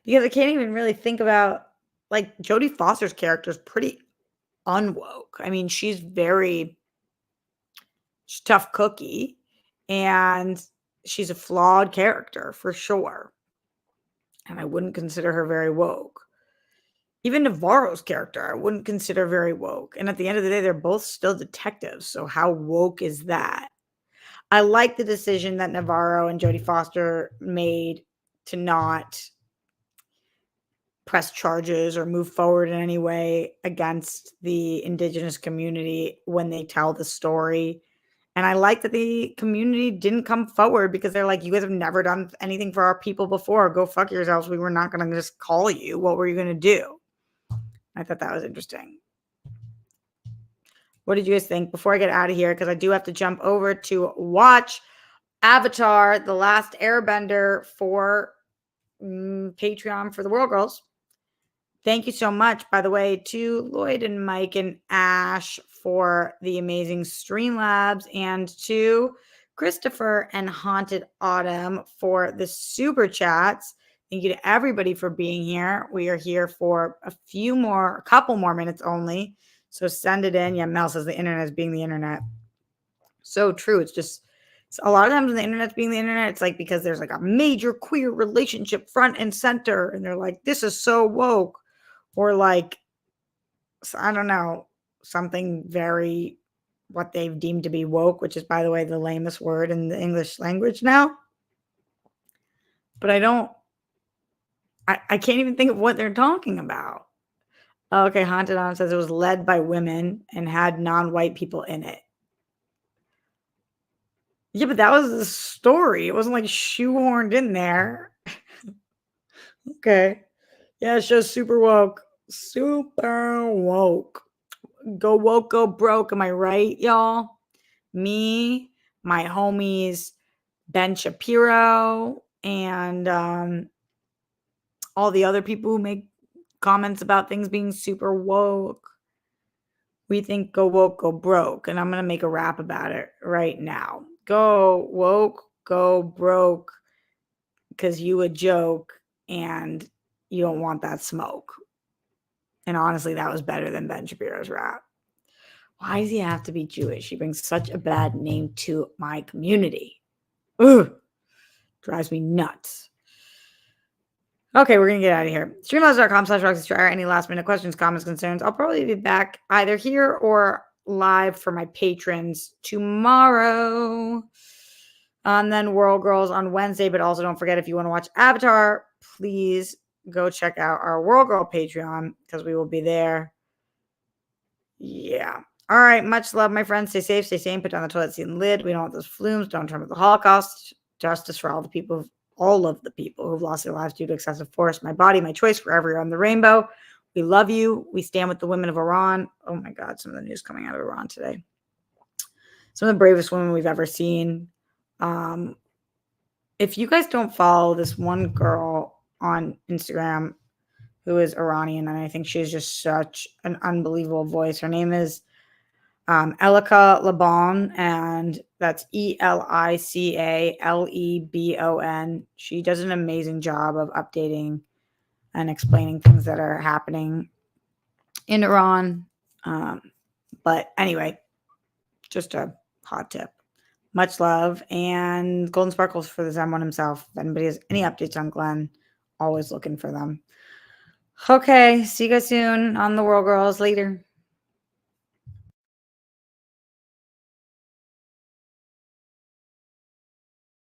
S1: Because I can't even really think about, like, Jodie Foster's character is pretty unwoke. I mean, she's tough cookie, and she's a flawed character for sure. And I wouldn't consider her very woke. Even Navarro's character, I wouldn't consider very woke. And at the end of the day, they're both still detectives. So how woke is that? I like the decision that Navarro and Jodie Foster made to not press charges or move forward in any way against the indigenous community when they tell the story. And I like that the community didn't come forward because they're like, you guys have never done anything for our people before. Go fuck yourselves. We were not going to just call you. What were you going to do? I thought that was interesting. What did you guys think before I get out of here? Because I do have to jump over to watch Avatar, The Last Airbender for Patreon for the World Girls. Thank you so much, by the way, to Lloyd and Mike and Ash for the amazing Streamlabs, and to Christopher and Haunted Autumn for the super chats. Thank you to everybody for being here. We are here for a couple more minutes only. So send it in. Yeah, Mel says the internet is being the internet. So true. It's just a lot of times when the internet's being the internet, it's like because there's like a major queer relationship front and center, and they're like, this is so woke. Or like, I don't know, something very what they've deemed to be woke, which is, by the way, the lamest word in the English language now. But I can't even think of what they're talking about. Okay, Haunted Autumn says it was led by women and had non-white people in it. Yeah, but that was the story. It wasn't like shoehorned in there. Okay. Yeah, it shows super woke. Super woke. Go woke, go broke. Am I right, y'all? Me, my homies, Ben Shapiro, and all the other people who make comments about things being super woke. We think go woke, go broke. And I'm going to make a rap about it right now. Go woke, go broke, because you a joke and you don't want that smoke. And honestly, that was better than Ben Shapiro's rap. Why does he have to be Jewish? He brings such a bad name to my community. Ugh. Drives me nuts. Okay, we're going to get out of here. Streamlabs.com/RoxyStryer. Any last minute questions, comments, concerns? I'll probably be back either here or live for my patrons tomorrow. And then World Girls on Wednesday. But also don't forget, if you want to watch Avatar, please go check out our World Girl Patreon because we will be there. Yeah. All right. Much love, my friends. Stay safe, stay sane. Put down the toilet seat and lid. We don't want those flumes. Don't turn with the Holocaust. Justice for all of the people who've lost their lives due to excessive force. My body, my choice, forever you're on the rainbow. We love you. We stand with the women of Iran. Oh my God, some of the news coming out of Iran today. Some of the bravest women we've ever seen. If you guys don't follow this one girl on Instagram who is Iranian, and I think she's just such an unbelievable voice. Her name is Elika Lebon, and that's ELICALEBON. She does an amazing job of updating and explaining things that are happening in Iran. But anyway, just a hot tip. Much love and golden sparkles for the Zen one himself. If anybody has any updates on Glenn, always looking for them. Okay, see you guys soon on the World Girls. Later.